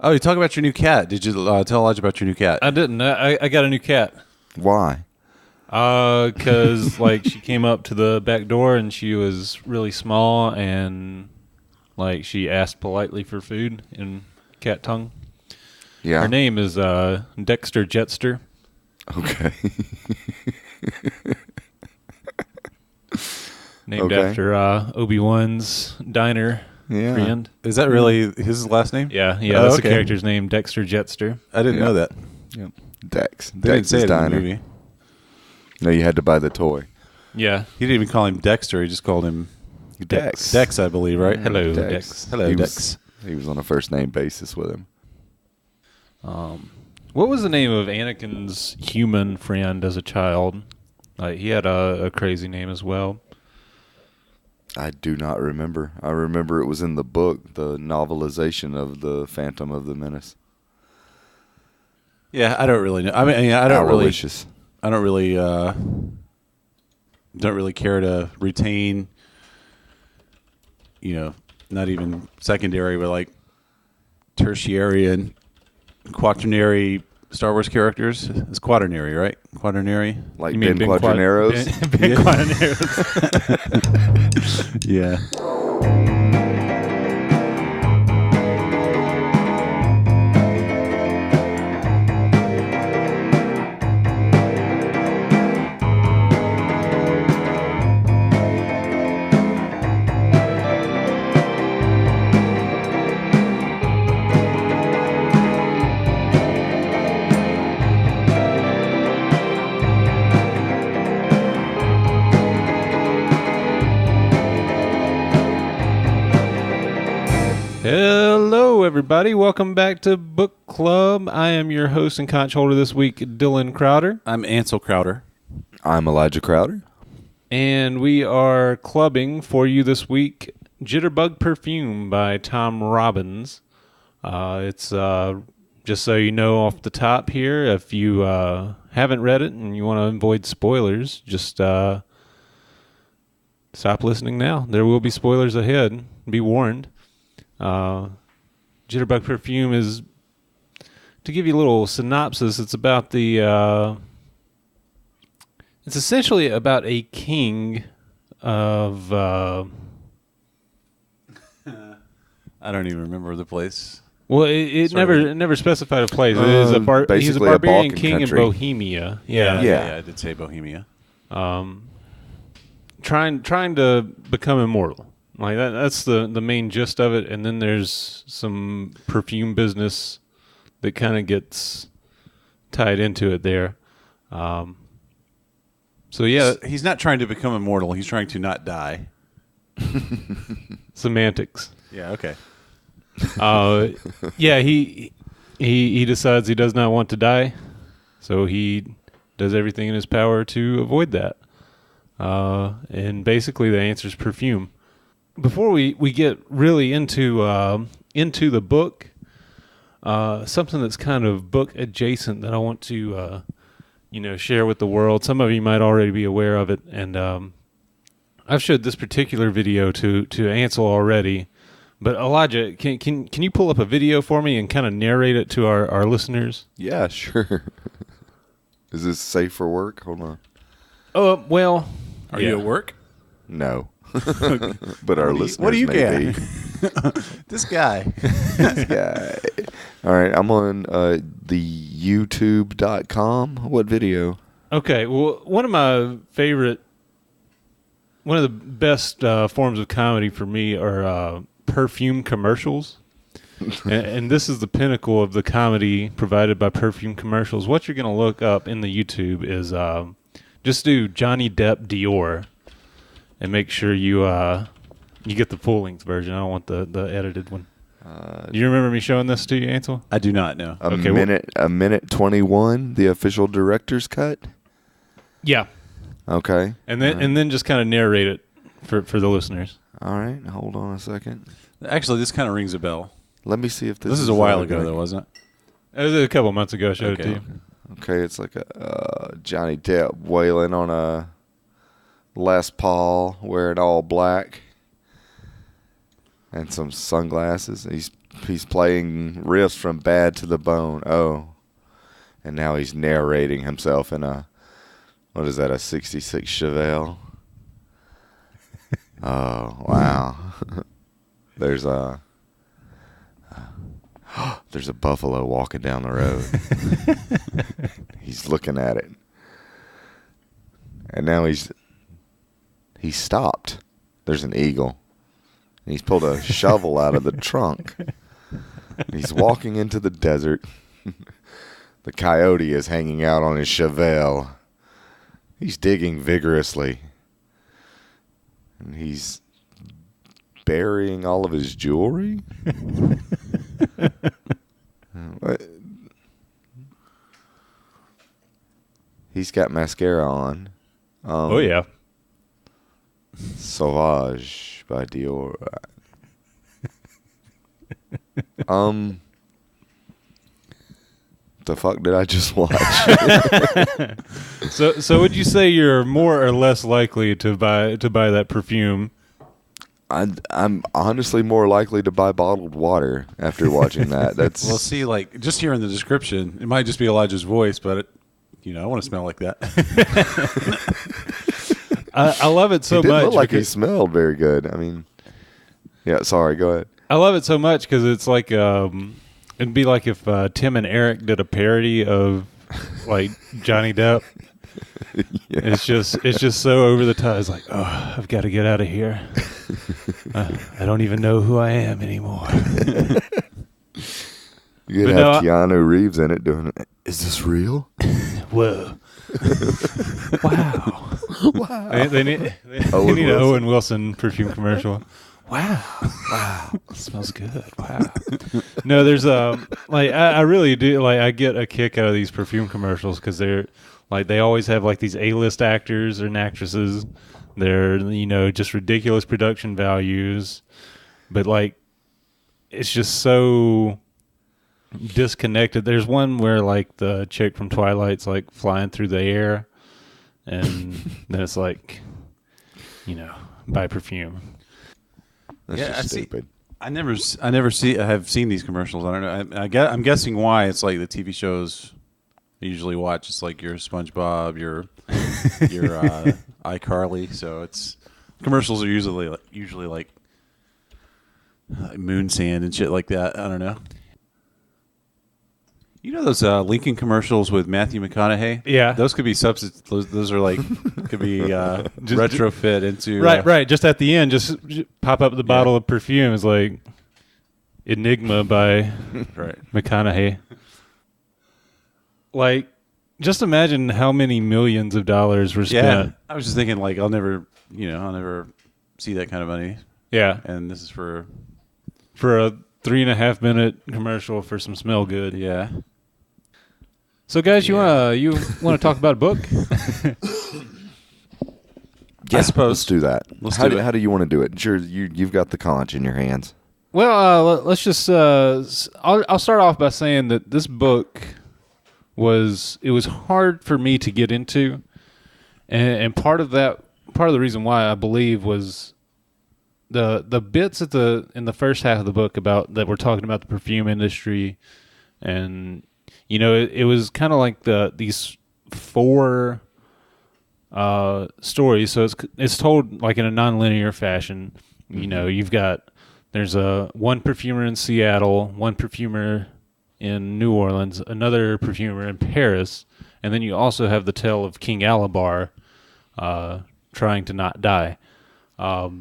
Oh, you talk about your new cat. Did you tell Elijah about your new cat? I didn't. I got a new cat. Why? Because like she came up to the back door and she was really small and like she asked politely for food in cat tongue. Yeah. Her name is Dexter Jetster. Okay. Named after Obi-Wan's diner friend. Is that really his last name? Yeah, that's the character's name, Dexter Jetster. I didn't know that. Yep. Dex. They didn't say it diner. in the movie. No, you had to buy the toy. Yeah. He didn't even call him Dexter. He just called him Dex. Dex, I believe, right? Hello, Dex. Hello, Dex. He was on a first name basis with him. What was the name of Anakin's human friend as a child? He had a crazy name as well. I do not remember. I remember it was in the book, the novelization of the Phantom of the Menace. Yeah, I don't really know. I mean, I don't Aloysius. really don't really care to retain, not even secondary, but like tertiary and quaternary Star Wars characters. It's quaternary, right? Quaternary. Like Ben Quaterneros? Ben Quaterneros. Yeah. Hello, everybody. Welcome back to Book Club. I am your host and conch holder this week, Dylan Crowder. I'm Ansel Crowder. I'm Elijah Crowder. And we are clubbing for you this week Jitterbug Perfume by Tom Robbins. It's just so you know off the top here, if you haven't read it and you want to avoid spoilers, just stop listening now. There will be spoilers ahead. Be warned. Jitterbug Perfume is, to give you a little synopsis, it's about it's essentially about a king of I don't even remember the place. well, it never specified a place. It is he's a basically a barbarian Balkan king country. in Bohemia. Yeah, I did say Bohemia. Trying to become immortal. Like that's the main gist of it, and then there's some perfume business that kind of gets tied into it there. So yeah, He's not trying to become immortal. He's trying to not die. semantics. Yeah, okay. Yeah, he decides he does not want to die, so he does everything in his power to avoid that. And basically, the answer is perfume. Before we get really into the book, something that's kind of book adjacent that I want to share with the world. Some of you might already be aware of it, and I've showed this particular video to Ansel already. But Elijah, can you pull up a video for me and kind of narrate it to our listeners? Yeah, sure. Is this safe for work? Hold on. Oh well, Are you at work? No. But our listeners what do you may get? be. This guy. Yeah. All right, I'm on the youtube.com. What video? Okay, well, one of the best forms of comedy for me are perfume commercials. and this is the pinnacle of the comedy provided by perfume commercials. What you're going to look up in the YouTube is just do Johnny Depp Dior and make sure you get the full-length version. I don't want the edited one. Do you remember me showing this to you, Ansel? I do not know. A minute 21, the official director's cut? Yeah. Okay. And then just kind of narrate it for the listeners. All right, hold on a second. Actually, this kind of rings a bell. Let me see if This is a while ago, though, wasn't it? It was a couple of months ago I showed it to you. Okay, it's like a Johnny Depp wailing on a Les Paul, wearing all black, and some sunglasses. He's he's playing riffs from Bad to the Bone. Oh, and now he's narrating himself in a, what is that, a 66 Chevelle? Oh, wow. There's a buffalo walking down the road. He's looking at it. And now he's stopped. There's an eagle. And he's pulled a shovel out of the trunk. And he's walking into the desert. The coyote is hanging out on his Chevelle. He's digging vigorously. And he's burying all of his jewelry? What? He's got mascara on. Oh, yeah. Sauvage by Dior. The fuck did I just watch? So would you say you're more or less likely to buy that perfume? I'm honestly more likely to buy bottled water after watching that. That's Well, see, like, just hearing the description, it might just be Elijah's voice, but, I want to smell like that. I love it so he didn't much. look like he smelled very good. I mean, yeah, sorry, go ahead. I love it so much because it's like it'd be like if Tim and Eric did a parody of like Johnny Depp. Yeah. It's just so over the top. It's like, oh, I've got to get out of here. I don't even know who I am anymore. You could have Keanu Reeves in it doing it. Is this real? Whoa. Wow. Wow. They need an Owen Wilson perfume commercial. Wow. Wow. It smells good. Wow. No, there's I really do I get a kick out of these perfume commercials because they're like they always have like these A-list actors and actresses. They're just ridiculous production values, but like it's just so disconnected. There's one where like the chick from Twilight's like flying through the air, and then it's like, buy perfume. That's just stupid. I have seen these commercials. I don't know. I'm guessing why it's like the TV shows I usually watch. It's like your SpongeBob, your iCarly. So it's commercials are usually like moon sand and shit like that. I don't know. You know those Lincoln commercials with Matthew McConaughey? Yeah. Those could be substitutes. Those are like, could be retrofit into... Right. Just at the end, just pop up the bottle of perfume. It's like Enigma by McConaughey. Like, just imagine how many millions of dollars were spent. Yeah. I was just thinking, like, I'll never see that kind of money. Yeah. And this is for a 3.5 minute commercial for some smell good. Yeah. So, guys, you want to talk about a book? Yeah, I suppose. Let's do that. How do you want to do it? Sure, you've got the conch in your hands. Well, let's just. I'll start off by saying that this book was hard for me to get into, and part of the reason why I believe was the bits in the first half of the book about that we're talking about the perfume industry, and it was kind of like these four stories. So it's told like in a nonlinear fashion. Mm-hmm. There's one perfumer in Seattle, one perfumer in New Orleans, another perfumer in Paris, and then you also have the tale of King Alobar trying to not die. And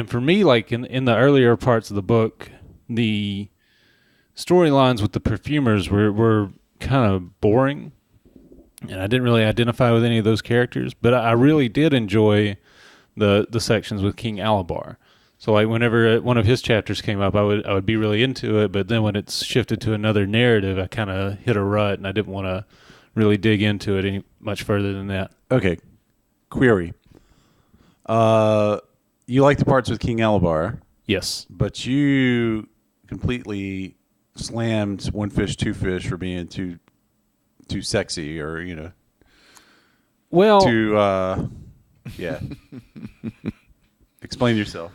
for me, like in the earlier parts of the book, the storylines with the perfumers were kind of boring, and I didn't really identify with any of those characters. But I really did enjoy the sections with King Alobar. So like whenever one of his chapters came up, I would be really into it. But then when it's shifted to another narrative, I kind of hit a rut, and I didn't want to really dig into it any much further than that. Okay. Query. You like the parts with King Alobar. Yes. But you completely slammed One Fish, Two Fish for being too sexy or, Well, yeah. Explain yourself.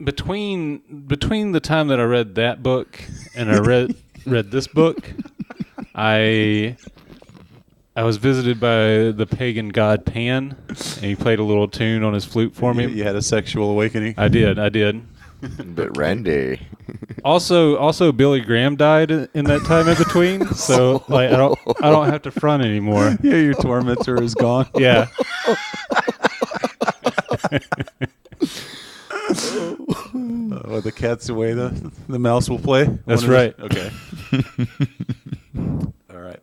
between the time that I read that book and I read this book, I was visited by the pagan god Pan, and he played a little tune on his flute for me. You had a sexual awakening. I did. But Randy. Also, Billy Graham died in that time in between, so like I don't have to front anymore. Yeah, your tormentor is gone. Yeah. When the cat's away, the mouse will play. That's right. Okay. All right.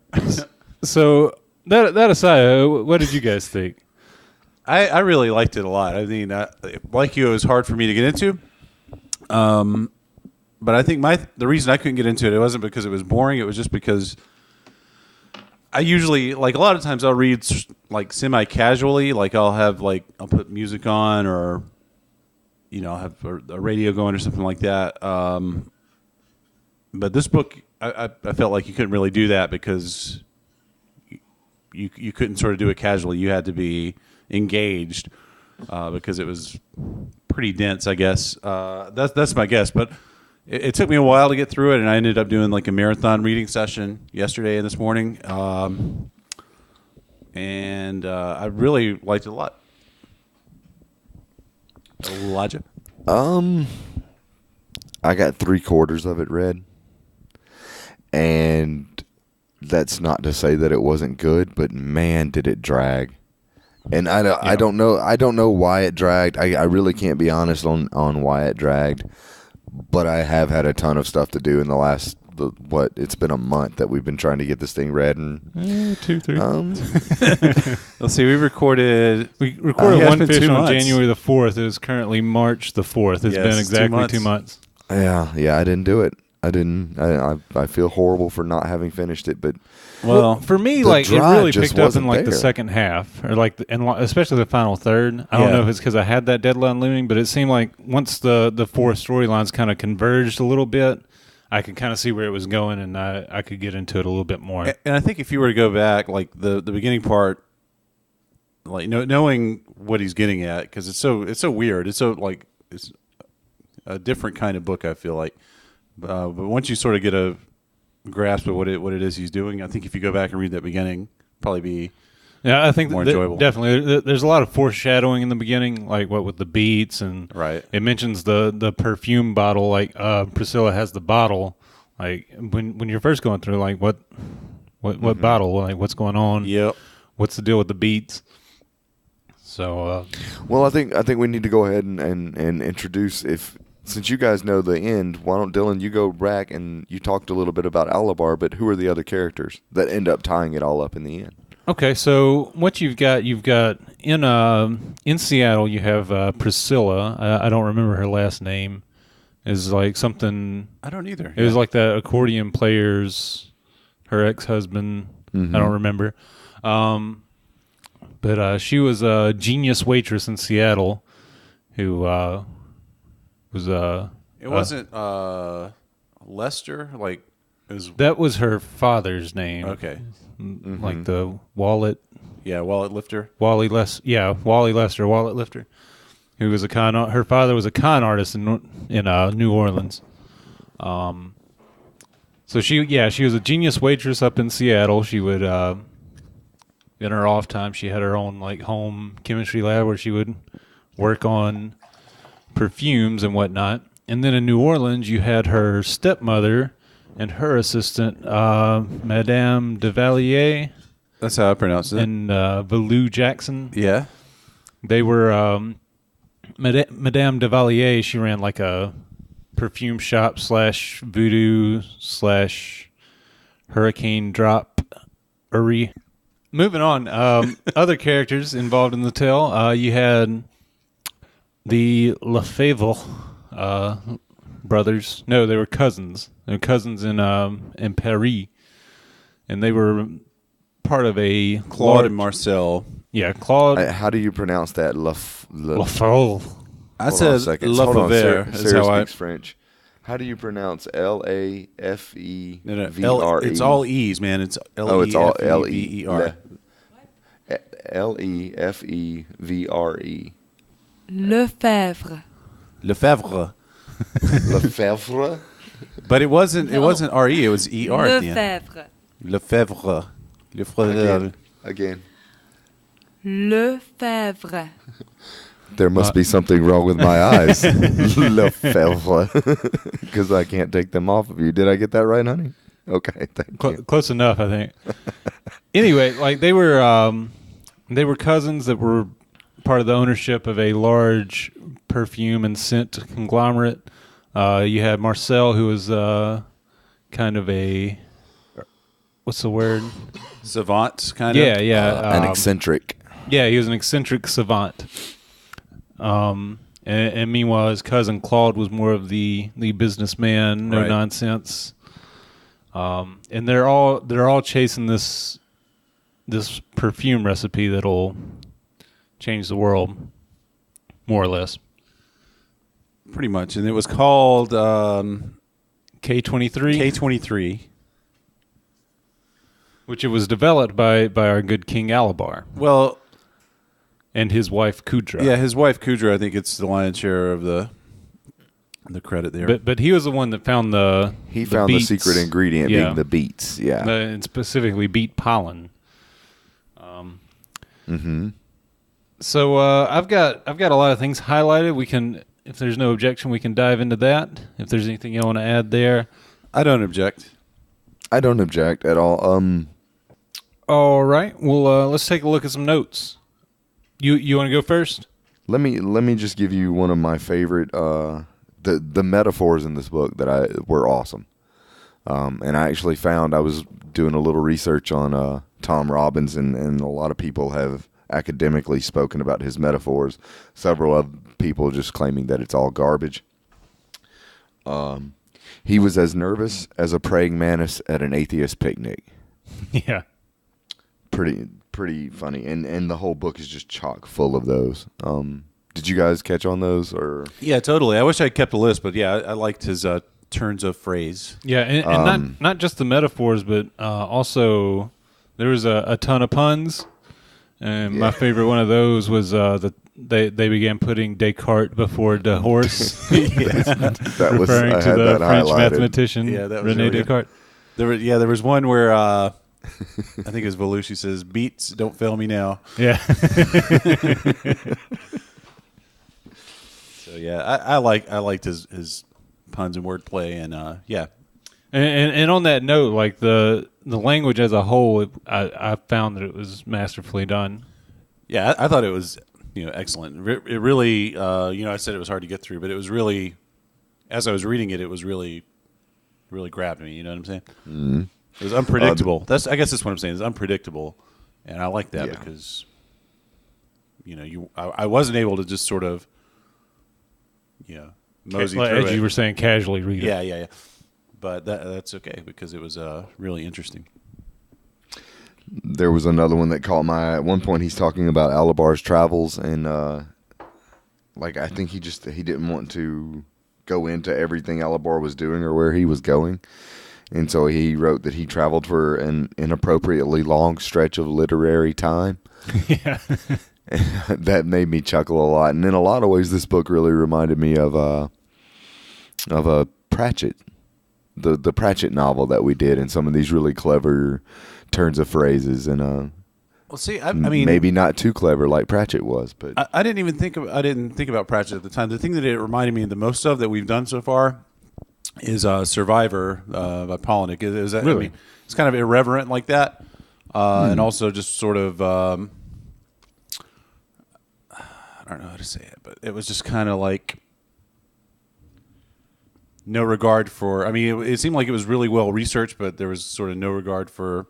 So that aside, what did you guys think? I really liked it a lot. I mean, like you, it was hard for me to get into. But I think the reason I couldn't get into it wasn't because it was boring. It was just because I usually, like a lot of times I'll read like semi-casually. Like I'll put music on or, I'll have a radio going or something like that. But this book, I felt like you couldn't really do that because you couldn't sort of do it casually. You had to be engaged because it was pretty dense, I guess. That's my guess. But it took me a while to get through it, and I ended up doing like a marathon reading session yesterday and this morning. And I really liked it a lot. Elijah? I got 3/4 of it read. And that's not to say that it wasn't good, but man, did it drag. And I don't know why it dragged. I really can't be honest on why it dragged. But I have had a ton of stuff to do in the last it's been a month that we've been trying to get this thing read, and 2, 3. Let's see. We recorded One Fish on January the 4th. It is currently March the 4th. It's been exactly 2 months. Yeah, I didn't do it. I didn't. I feel horrible for not having finished it, but well, for me, like it really picked up in like there. the second half, or like especially the final third. I don't know if it's because I had that deadline looming, but it seemed like once the four storylines kind of converged a little bit, I could kind of see where it was going, and I could get into it a little bit more. And I think if you were to go back, like the beginning part, like knowing what he's getting at, because it's so weird. It's so like it's a different kind of book. I feel like. But once you sort of get a grasp of what it is he's doing, I think if you go back and read that beginning, probably be I think more enjoyable. Definitely, there's a lot of foreshadowing in the beginning, like what with the beats and right. It mentions the perfume bottle, like Priscilla has the bottle, like when you're first going through, like what bottle, like what's going on, yep, what's the deal with the beats. So, well, I think we need to go ahead and introduce Since you guys know the end, why don't Dylan, you go back and you talked a little bit about Alobar, but who are the other characters that end up tying it all up in the end? Okay, so what you've got in Seattle, you have Priscilla. I don't remember her last name. Is like something. I don't either. It was like the accordion player's her ex-husband. Mm-hmm. I don't remember. But she was a genius waitress in Seattle who was it wasn't Lester, like it was. That was her father's name. Okay, like the wallet. Yeah, wallet lifter. Wally Lester, wallet lifter. Who was her father was a con artist in New Orleans. So she was a genius waitress up in Seattle. She would in her off time she had her own like home chemistry lab where she would work on perfumes and whatnot. And then in New Orleans you had her stepmother and her assistant, Madame Devalier. That's how I pronounce it. And Valou Jackson. Yeah. They were Madame Devalier. She ran like a perfume shop / voodoo / hurricane drop-ery. Moving on. Other characters involved in the tale. You had the Lefebvre brothers. No, they were cousins. They were cousins in Paris, and they were part of a Claude and Marcel. Yeah, Claude. How do you pronounce that? Lefebvre. I said Lefebvre. Sarah speaks French. How do you pronounce Lafevre? No, it's all E's, man. It's Lefevre. Lefevre. Lefebvre. Lefebvre. Lefebvre. But it wasn't R-E, it was E-R at the end. Lefebvre. Lefebvre. Lefebvre. Again. Lefebvre. There must be something wrong with my eyes. Lefebvre. Because I can't take them off of you. Did I get that right, honey? Okay, thank you. Close enough, I think. Anyway, like they were cousins that were part of the ownership of a large perfume and scent conglomerate. You had Marcel, who was kind of a, what's the word? Savant, kind of? Yeah. An eccentric. Yeah, he was an eccentric savant. And meanwhile, his cousin Claude was more of the businessman, no nonsense. And they're all chasing this perfume recipe that'll change the world, more or less. Pretty much. And it was called K23. K23. Which it was developed by our good King Alobar. Well, and his wife Kudra. Yeah, his wife Kudra, I think it's the lion's share of the credit there. But he was the one that found the beets. The secret ingredient being the beets. Yeah. And specifically beet pollen. So I've got a lot of things highlighted. We can, if there's no objection, we can dive into that. If there's anything you want to add there, I don't object. I don't object at all. All right. Well, let's take a look at some notes. You want to go first? Let me just give you one of my favorite the metaphors in this book that were awesome. And I actually found, I was doing a little research on Tom Robbins, and a lot of people have academically spoken about his metaphors. Several of people just claiming that it's all garbage. He was as nervous as a praying mantis at an atheist picnic. Yeah. Pretty funny. And the whole book is just chock full of those. Did you guys catch on those? Or Yeah, totally. I wish I kept a list, but yeah, I liked his turns of phrase. Yeah, and not just the metaphors, but also there was a ton of puns. And my favorite one of those was that they began putting Descartes before the horse. that was referring to the French mathematician that was René really Descartes. There was one where I think it was Belushi says, "Beats, don't fail me now." Yeah. So yeah, I liked his puns and wordplay, and yeah. And on that note, like the language as a whole, I found that it was masterfully done. Yeah, I thought it was excellent. It really, I said it was hard to get through, but it was really, as I was reading it, it was really, really grabbed me. You know what I'm saying? Mm-hmm. It was unpredictable. I guess that's what I'm saying. It's unpredictable, and I like that because, I wasn't able to just sort of, mosey through as it. you were saying, casually read it. Yeah. But that's okay because it was really interesting. There was another one that caught my eye. At one point, he's talking about Alobar's travels, and I think he didn't want to go into everything Alobar was doing or where he was going, and so he wrote that he traveled for an inappropriately long stretch of literary time. Yeah. That made me chuckle a lot, and in a lot of ways, this book really reminded me of a Pratchett. The Pratchett novel that we did, and some of these really clever turns of phrases, and well, see, I mean, maybe not too clever like Pratchett was, but I didn't think about Pratchett at the time. The thing that it reminded me the most of that we've done so far is Survivor by Polnick. Is that really? I mean, it's kind of irreverent like that, and also just sort of I don't know how to say it, but it was just kind of like. No regard for. I mean, it seemed like it was really well researched, but there was sort of no regard for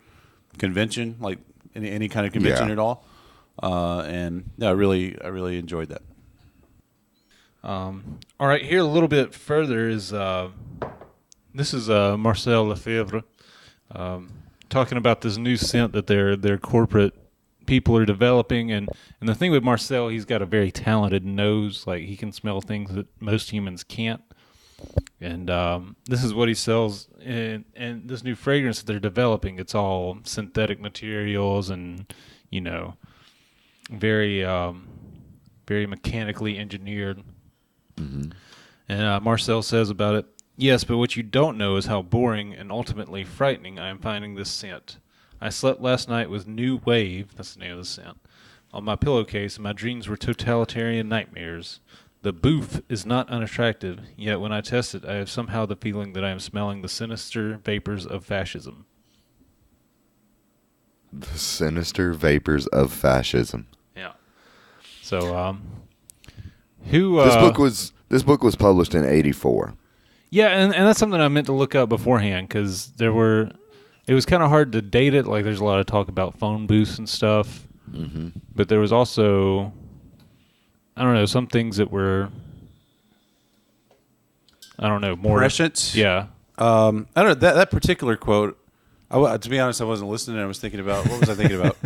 convention, like any kind of convention at all. And yeah, I really enjoyed that. All right, here a little bit further is this is Marcel Lefebvre talking about this new scent that their corporate people are developing, and the thing with Marcel, he's got a very talented nose, like he can smell things that most humans can't. And this is what he sells, and this new fragrance that they're developing, it's all synthetic materials and, very very mechanically engineered. Mm-hmm. And Marcel says about it, "Yes, but what you don't know is how boring and ultimately frightening I am finding this scent. I slept last night with New Wave," that's the name of the scent, "on my pillowcase, and my dreams were totalitarian nightmares. The boof is not unattractive, yet when I test it, I have somehow the feeling that I am smelling the sinister vapors of fascism." The sinister vapors of fascism. Yeah. So, who... This book was published in 1984. Yeah, and that's something I meant to look up beforehand, because it was kind of hard to date it. Like, there's a lot of talk about phone booths and stuff. Mm-hmm. But there was also, I don't know, some things that were, I don't know, more... Prescient? Yeah. I don't know, that particular quote, to be honest, I wasn't listening. I was thinking about, what was I thinking about?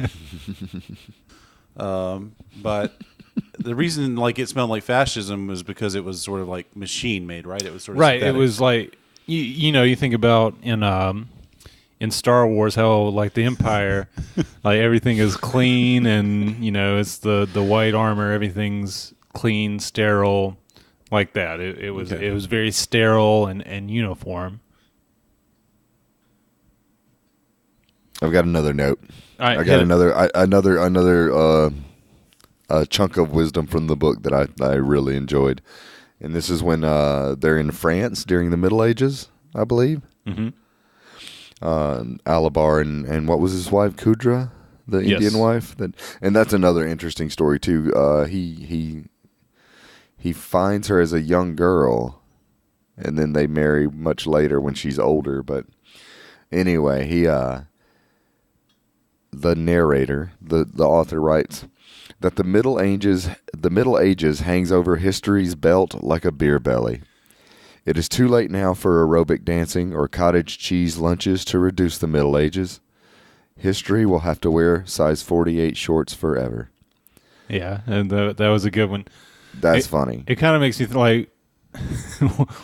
But the reason like it smelled like fascism was because it was sort of like machine made, right? It was sort of right. synthetic. It was like, you think about in Star Wars how like the Empire, like everything is clean and, it's the white armor, everything's clean, sterile, like that. It was very sterile and uniform. I've got another note. All right, I got another chunk of wisdom from the book that I really enjoyed, and this is when they're in France during the Middle Ages, I believe. Mm-hmm. Alobar and what was his wife, Kudra, the Yes. Indian wife. And that's another interesting story too. He finds her as a young girl, and then they marry much later when she's older. But anyway, the narrator, the author writes that the Middle Ages hangs over history's belt like a beer belly. It is too late now for aerobic dancing or cottage cheese lunches to reduce the Middle Ages. History will have to wear size 48 shorts forever. Yeah, and that was a good one. That's funny. It kind of makes you like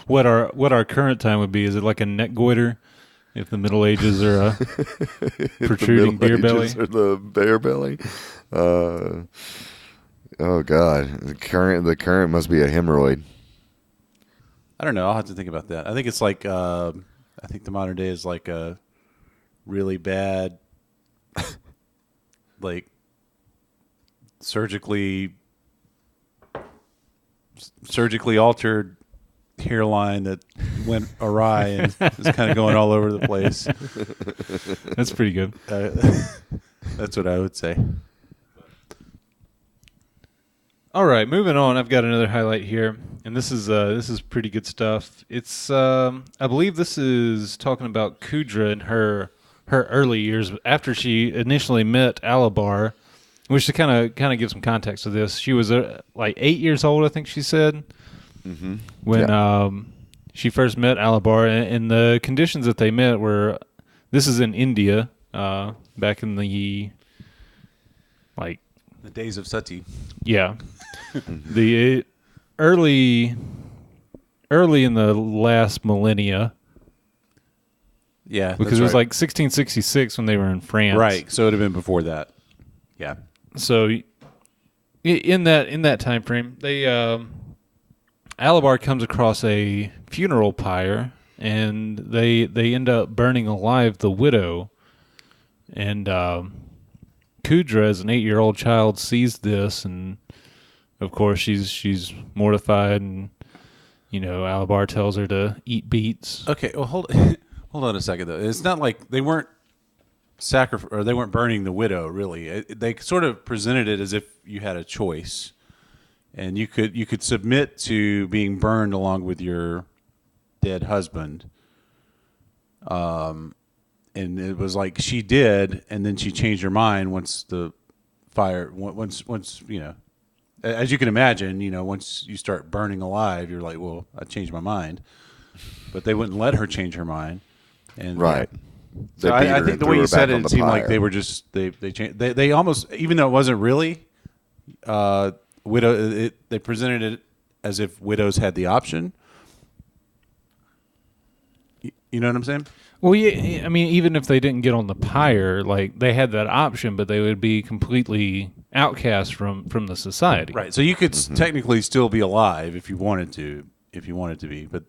what our current time would be. Is it like a neck goiter if the Middle Ages are a protruding beer belly? Or the beer belly. Oh God, the current must be a hemorrhoid. I don't know. I'll have to think about that. I think it's like, I think the modern day is like a really bad, like surgically altered hairline that went awry and is kind of going all over the place. That's pretty good. That's what I would say. All right, moving on. I've got another highlight here, and this is pretty good stuff. It's I believe this is talking about Kudra in her early years after she initially met Alobar, which to kind of give some context to this. She was like 8 years old, I think she said, when she first met Alobar, and the conditions that they met were, this is in India, back in the days of Sati. Yeah. The early in the last millennia. Yeah, Because it was like 1666 when they were in France. right. So it would have been before that. Yeah. So in that time frame, they Alobar comes across a funeral pyre, and they end up burning alive the widow. And Kudra, as an 8-year-old child, sees this, and of course she's mortified, and Alobar tells her to eat beets. Okay. Well, hold on a second though. It's not like they weren't they weren't burning the widow. Really, they sort of presented it as if you had a choice, and you could submit to being burned along with your dead husband. And it was like she did, and then she changed her mind once the fire, once as you can imagine, once you start burning alive, you're like, well, I changed my mind. But they wouldn't let her change her mind. And Right. So I think the way you said it seemed like they were just they changed. They almost, even though it wasn't really widow, they presented it as if widows had the option. You know what I'm saying? Well, yeah, I mean, even if they didn't get on the pyre, like they had that option, but they would be completely outcast from the society. Right. So you could technically still be alive if you wanted to, if you want it to be. But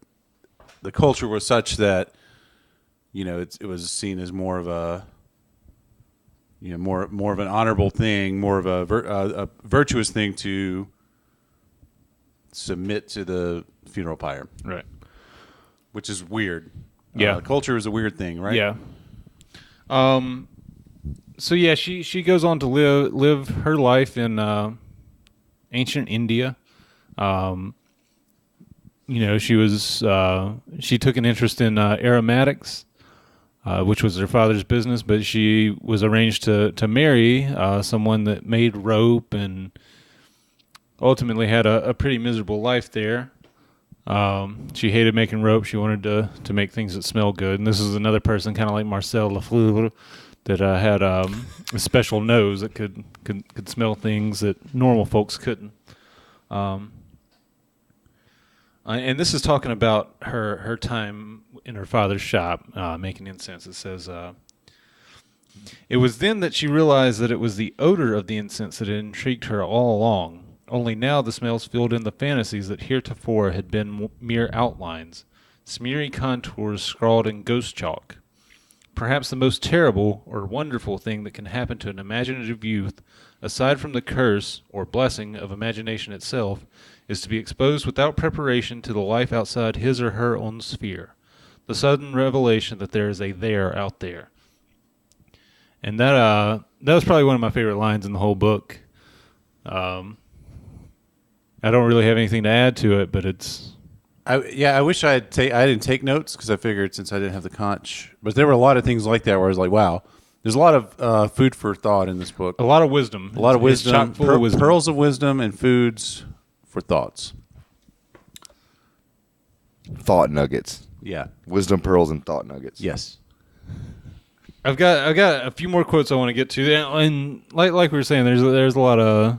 the culture was such that, it was seen as more of a, more of an honorable thing, more of a virtuous thing to submit to the funeral pyre. Right. Which is weird. Yeah. Culture is a weird thing, right? Yeah. So yeah, she goes on to live her life in ancient India. She took an interest in aromatics, which was her father's business, but she was arranged to marry someone that made rope, and ultimately had a pretty miserable life there. She hated making rope. She wanted to make things that smell good. And this is another person, kind of like Marcel Lafleur, that had a special nose that could smell things that normal folks couldn't. And this is talking about her time in her father's shop making incense. It says, it was then that she realized that it was the odor of the incense that had intrigued her all along. Only now the smells filled in the fantasies that heretofore had been mere outlines, smeary contours scrawled in ghost chalk. Perhaps the most terrible or wonderful thing that can happen to an imaginative youth, aside from the curse or blessing of imagination itself, is to be exposed without preparation to the life outside his or her own sphere, the sudden revelation that there is a there out there. And that was probably one of my favorite lines in the whole book. I don't really have anything to add to it, but it's... I wish I didn't take notes, because I figured since I didn't have the conch. But there were a lot of things like that where I was like, wow, there's a lot of food for thought in this book. A lot of wisdom. A lot of wisdom. It's chock full of wisdom. Pearls of wisdom and foods for thoughts. Thought nuggets. Yeah. Wisdom pearls and thought nuggets. Yes. I've got a few more quotes I want to get to, and like we were saying, there's a lot of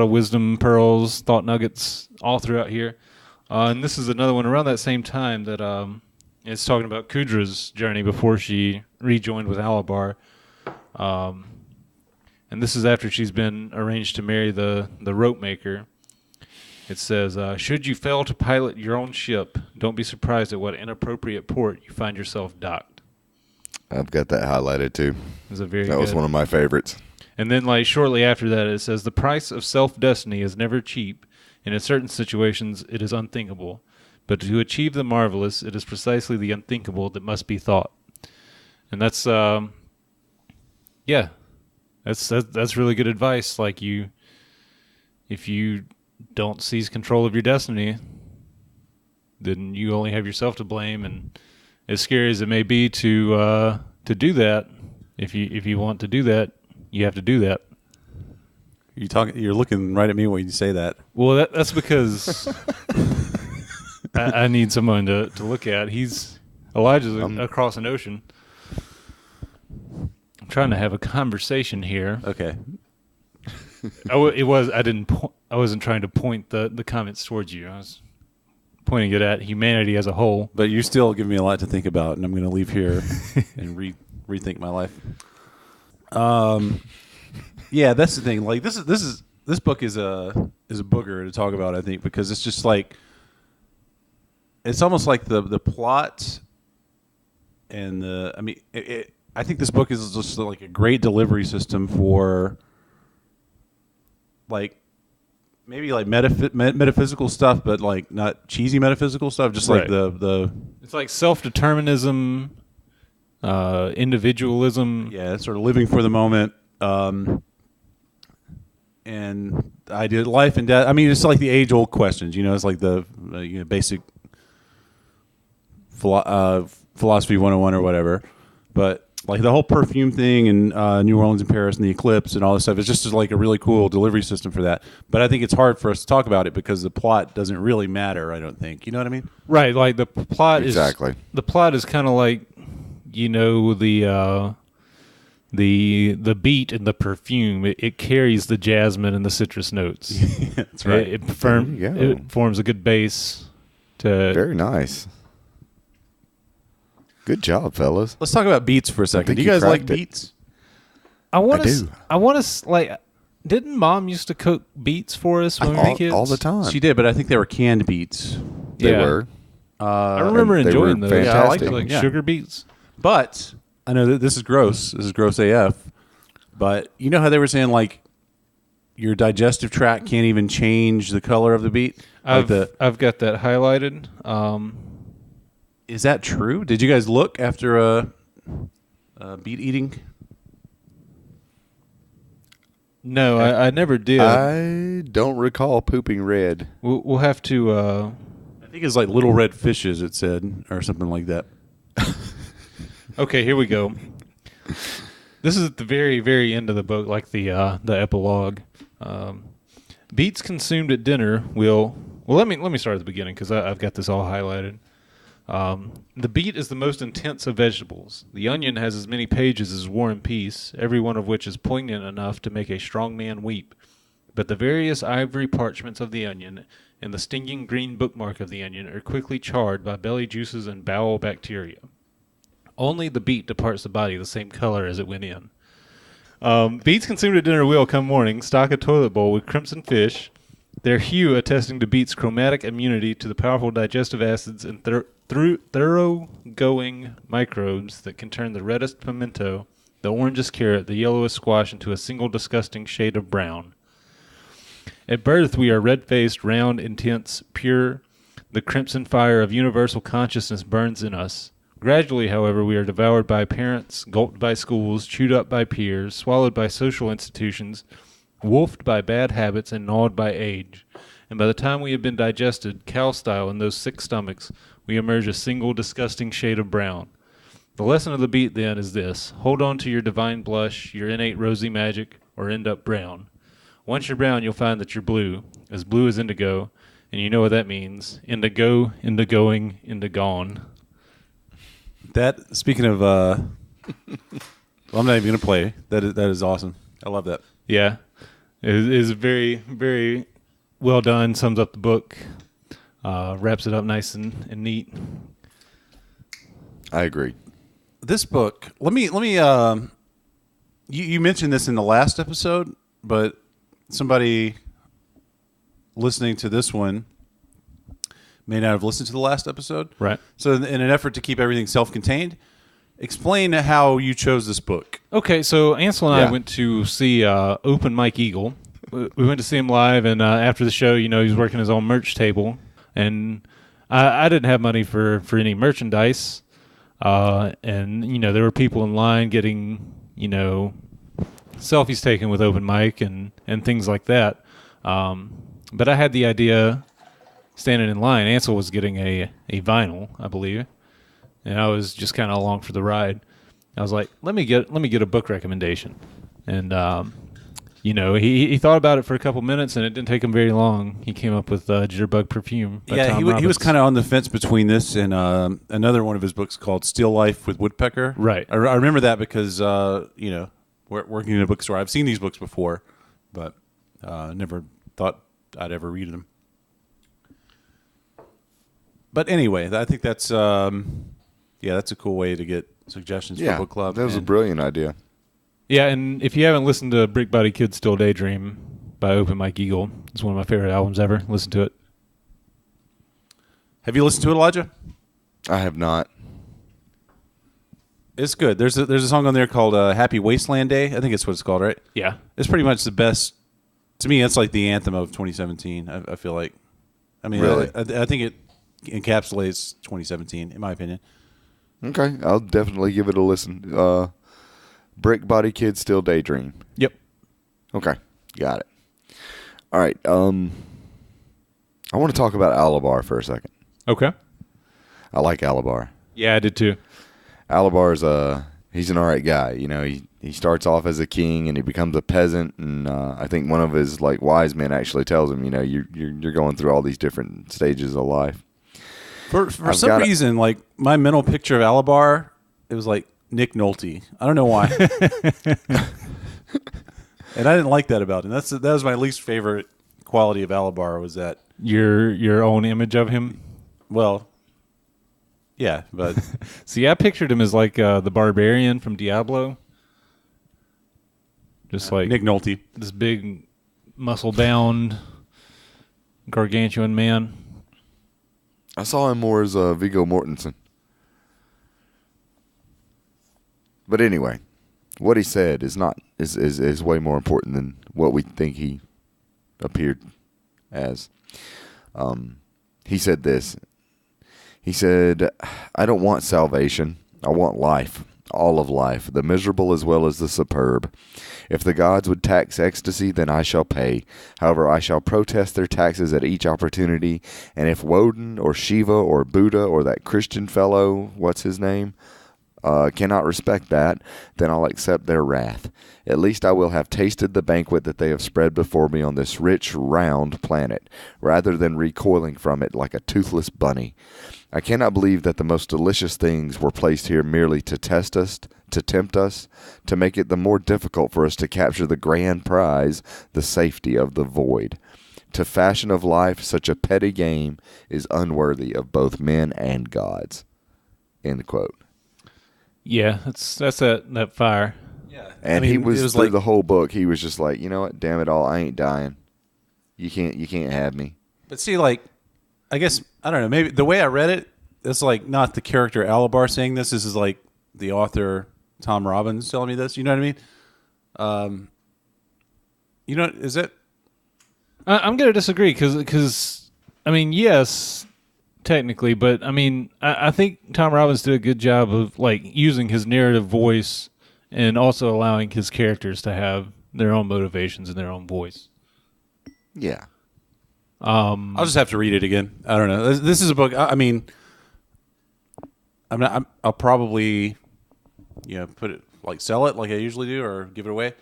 wisdom pearls, thought nuggets all throughout here. And this is another one around that same time that it's talking about Kudra's journey before she rejoined with Alobar. And this is after she's been arranged to marry the rope maker. It says, should you fail to pilot your own ship, don't be surprised at what inappropriate port you find yourself docked. I've got that highlighted too. That was one of my favorites. And then shortly after that it says, the price of self-destiny is never cheap, and in certain situations it is unthinkable. But to achieve the marvelous, it is precisely the unthinkable that must be thought. And that's that's really good advice. If you don't seize control of your destiny, then you only have yourself to blame. And as scary as it may be to do that, if you want to do that, you have to do that. You're looking right at me when you say that. Well, that's because I need someone to look at. Elijah's across an ocean. I'm trying to have a conversation here. Okay. I wasn't trying to point the comments towards you. I was pointing it at humanity as a whole. But you still give me a lot to think about, and I'm going to leave here and rethink my life. Yeah, that's the thing. This book is a booger to talk about, I think, because it's just it's almost like the plot and I think this book is just like a great delivery system for maybe metaphysical stuff, but not cheesy metaphysical stuff. Just right. the it's like self-determinism, individualism. Yeah, sort of living for the moment. And the idea of life and death. I mean, it's like the age-old questions. It's like the basic philosophy 101 or whatever. But the whole perfume thing and New Orleans and Paris and the eclipse and all this stuff is just like a really cool delivery system for that. But I think it's hard for us to talk about it because the plot doesn't really matter, I don't think. You know what I mean? Right. Like the plot exactly. The plot is kind of like, the beat and the perfume. It carries the jasmine and the citrus notes. That's right. It forms a good base. Very nice. Good job, fellas. Let's talk about beets for a second. Do you guys like beets? I want to didn't Mom used to cook beets for us when we were kids? All the time. She did, but I think they were canned beets. They Yeah. were. I remember and they enjoying were those. Yeah, I liked fantastic. them. Like Yeah. sugar beets. But I know that this is gross. This is gross AF. But you know how they were saying like your digestive tract can't even change the color of the beet? Like I've got that highlighted. Is that true? Did you guys look after beet eating? No, I never did. I don't recall pooping red. We'll have to. I think it's like little red fishes, it said, or something like that. Okay, here we go. This is at the very, very end of the book, like the epilogue. Beets consumed at dinner will. Well, let me start at the beginning because I've got this all highlighted. The beet is the most intense of vegetables. The onion has as many pages as War and Peace, every one of which is poignant enough to make a strong man weep. But the various ivory parchments of the onion and the stinging green bookmark of the onion are quickly charred by belly juices and bowel bacteria. Only the beet departs the body the same color as it went in. Beets consumed at dinner will, come morning, stock a toilet bowl with crimson fish, their hue attesting to beets' chromatic immunity to the powerful digestive acids and thoroughgoing microbes that can turn the reddest pimento, the orangest carrot, the yellowest squash into a single disgusting shade of brown. At birth we are red-faced, round, intense, pure. The crimson fire of universal consciousness burns in us. Gradually, however, we are devoured by parents, gulped by schools, chewed up by peers, swallowed by social institutions, wolfed by bad habits, and gnawed by age. And by the time we have been digested, cow-style, in those sick stomachs, we emerge a single disgusting shade of brown. The lesson of the beet, then, is this. Hold on to your divine blush, your innate rosy magic, or end up brown. Once you're brown, you'll find that you're blue as indigo, and you know what that means. Indigo, indigoing, indigone. That, speaking of, I'm not even going to play. That is awesome. I love that. Yeah. It is very, very well done. Sums up the book. Wraps it up nice and neat. I agree. This book, let me you mentioned this in the last episode, but somebody listening to this one may not have listened to the last episode. Right. So in an effort to keep everything self-contained, explain how you chose this book. Okay, so Ansel and I Yeah. went to see Open Mike Eagle. We went to see him live, and after the show, he was working his own merch table, and I didn't have money for any merchandise, and there were people in line getting selfies taken with Open Mike and things like that. But I had the idea standing in line. Ansel was getting a vinyl, I believe, and I was just kind of along for the ride. I was like, let me get a book recommendation, and he thought about it for a couple minutes, and it didn't take him very long. He came up with Jitterbug Perfume. By Tom He Robbins. was kind of on the fence between this and another one of his books called Still Life with Woodpecker. Right. I remember that because working in a bookstore, I've seen these books before, but never thought I'd ever read them. But anyway, I think that's that's a cool way to get suggestions for book club. That was a brilliant idea. Yeah, and if you haven't listened to Brick Body Kids Still Daydream by Open Mike Eagle, it's one of my favorite albums ever. Listen to it. Have you listened to it, Elijah? I have not. It's good. There's a song on there called Happy Wasteland Day. I think it's what it's called, right? Yeah. It's pretty much the best. To me, it's like the anthem of 2017, I feel like. I mean, Really? I think it encapsulates 2017, in my opinion. Okay, I'll definitely give it a listen. Brick Body Kid Still Daydream. Yep. Okay, got it. All right. I want to talk about Alobar for a second. Okay. I like Alobar. Yeah, I did too. Alobar's he's an all right guy. He starts off as a king and he becomes a peasant, and I think one of his wise men actually tells him, you're going through all these different stages of life. For some reason, my mental picture of Alobar, it was like Nick Nolte. I don't know why. And I didn't like that about him. That was my least favorite quality of Alobar, was that. Your own image of him? Well, yeah, but. See, I pictured him as the barbarian from Diablo. Just like Nick Nolte. this big, muscle-bound, gargantuan man. I saw him more as Viggo Mortensen. But anyway, what he said is way more important than what we think he appeared as. He said this. He said, "I don't want salvation. I want life, all of life, the miserable as well as the superb. If the gods would tax ecstasy, then I shall pay. However, I shall protest their taxes at each opportunity. And if Woden or Shiva or Buddha or that Christian fellow, what's his name, cannot respect that, then I'll accept their wrath. At least I will have tasted the banquet that they have spread before me on this rich, round planet, rather than recoiling from it like a toothless bunny. I cannot believe that the most delicious things were placed here merely to test us, to tempt us, to make it the more difficult for us to capture the grand prize, the safety of the void. To fashion of life such a petty game is unworthy of both men and gods." End quote. Yeah, that's that fire. Yeah, And I mean, he was it through like the whole book. He was just like, you know what? Damn it all! I ain't dying. You can't have me. But see, like, I guess I don't know. Maybe the way I read it, it's like not the character Alobar saying this. This is like the author Tom Robbins telling me this. You know what I mean? You know, is it? I'm going to disagree because I mean, yes, technically, but I mean, I think Tom Robbins did a good job of like using his narrative voice and also allowing his characters to have their own motivations and their own voice. Yeah. I'll just have to read it again. I don't know. This is a book. I mean, I'll probably, put it like sell it like I usually do, or give it away.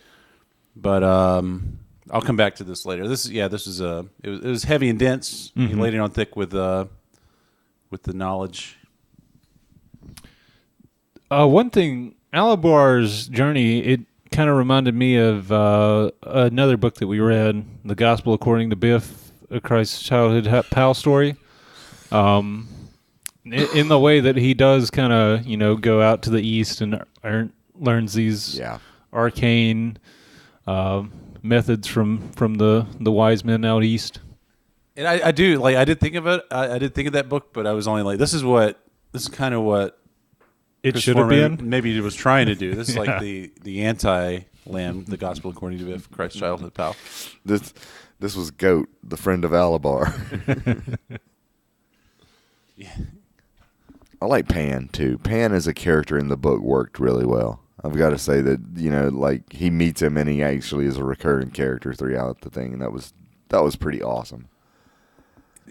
But I'll come back to this later. It was heavy and dense. Mm-hmm. He laid it on thick with the knowledge. One thing, Alobar's journey, it kind of reminded me of another book that we read, The Gospel According to Biff, A Christ's Childhood Pal Story. In the way that he does kind of, go out to the east and learns these arcane methods from the wise men out east. And I did think of it. I did think of that book, but I was only like, this is kind of what it should have been. Maybe he was trying to do. This is like the anti-Lamb, The Gospel According to Biff, Christ's Childhood Pal. This was Goat, the friend of Alobar. Yeah. I like Pan, too. Pan as a character in the book worked really well. I've got to say that, like he meets him and he actually is a recurring character throughout the thing, and that was pretty awesome.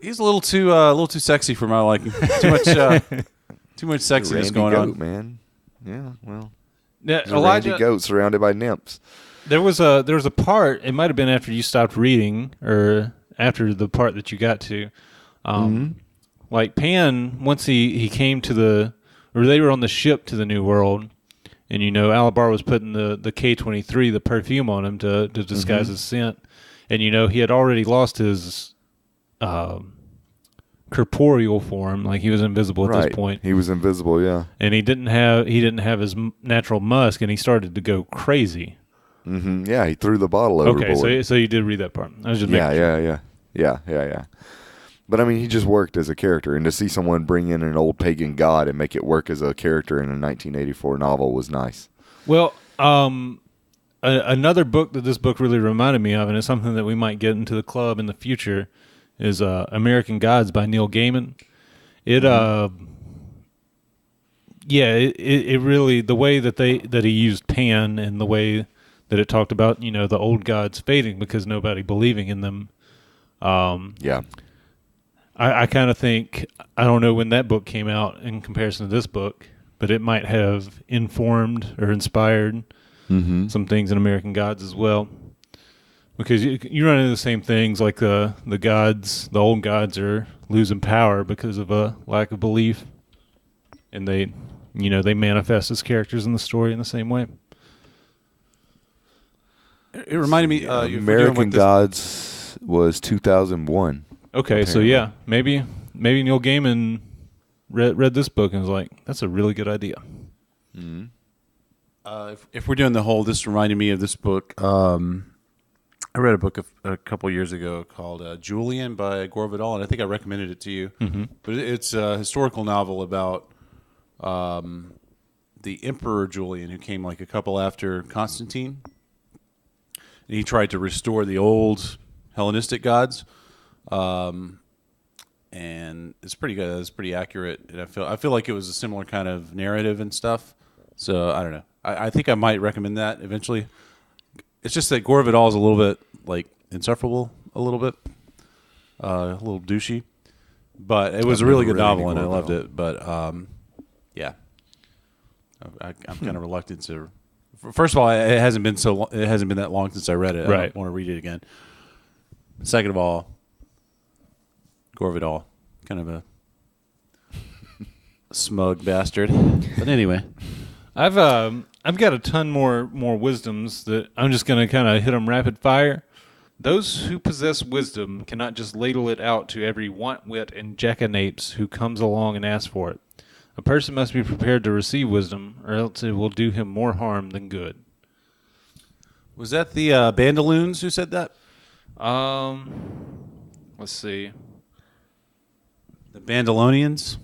He's a little too sexy for my liking. Too much sexiness Randy going Goat, on, man. Yeah, well, Yeah, he's a Randy Goat surrounded by nymphs. There was a part. It might have been after you stopped reading, or after the part that you got to. Like Pan, once he came to they were on the ship to the New World, and Alobar was putting the K-23, the perfume, on him to disguise his scent, and he had already lost his corporeal form, like he was invisible at this point. He was invisible, yeah, and he didn't have his natural musk, and he started to go crazy. Mm-hmm. Yeah, he threw the bottle overboard. Okay, so you did read that part. I was just yeah. But I mean, he just worked as a character, and to see someone bring in an old pagan god and make it work as a character in a 1984 novel was nice. Well, another book that this book really reminded me of, and it's something that we might get into the club in the future, is American Gods by Neil Gaiman. It really, the way that he used Pan, and the way that it talked about the old gods fading because nobody believing in them. I kind of think, I don't know when that book came out in comparison to this book, but it might have informed or inspired some things in American Gods as well. Because you run into the same things, like the old gods are losing power because of a lack of belief, and they manifest as characters in the story in the same way. It reminded me, American Gods was 2001. Okay, apparently. So yeah, maybe Neil Gaiman read this book and was like, "That's a really good idea." If we're doing the whole, this reminded me of this book. I read a book a couple years ago called Julian by Gore Vidal, and I think I recommended it to you. Mm-hmm. But it's a historical novel about the Emperor Julian, who came like a couple after Constantine. And he tried to restore the old Hellenistic gods. And it's pretty good. It's pretty accurate. And I feel like it was a similar kind of narrative and stuff. So I don't know. I think I might recommend that eventually. It's just that Gore Vidal is a little bit like insufferable, a little bit, a little douchey. But it was a really good novel, and I loved it. But yeah, I'm kind of reluctant to. First of all, it hasn't been that long since I read it. Right. I don't want to read it again. Second of all, Gore Vidal, kind of a smug bastard. But anyway, I've got a ton more wisdoms that I'm just going to kind of hit them rapid fire. Those who possess wisdom cannot just ladle it out to every want-wit and jackanapes who comes along and asks for it. A person must be prepared to receive wisdom, or else it will do him more harm than good. was that the Bandaloons who said that? Let's see. The Bandalonians?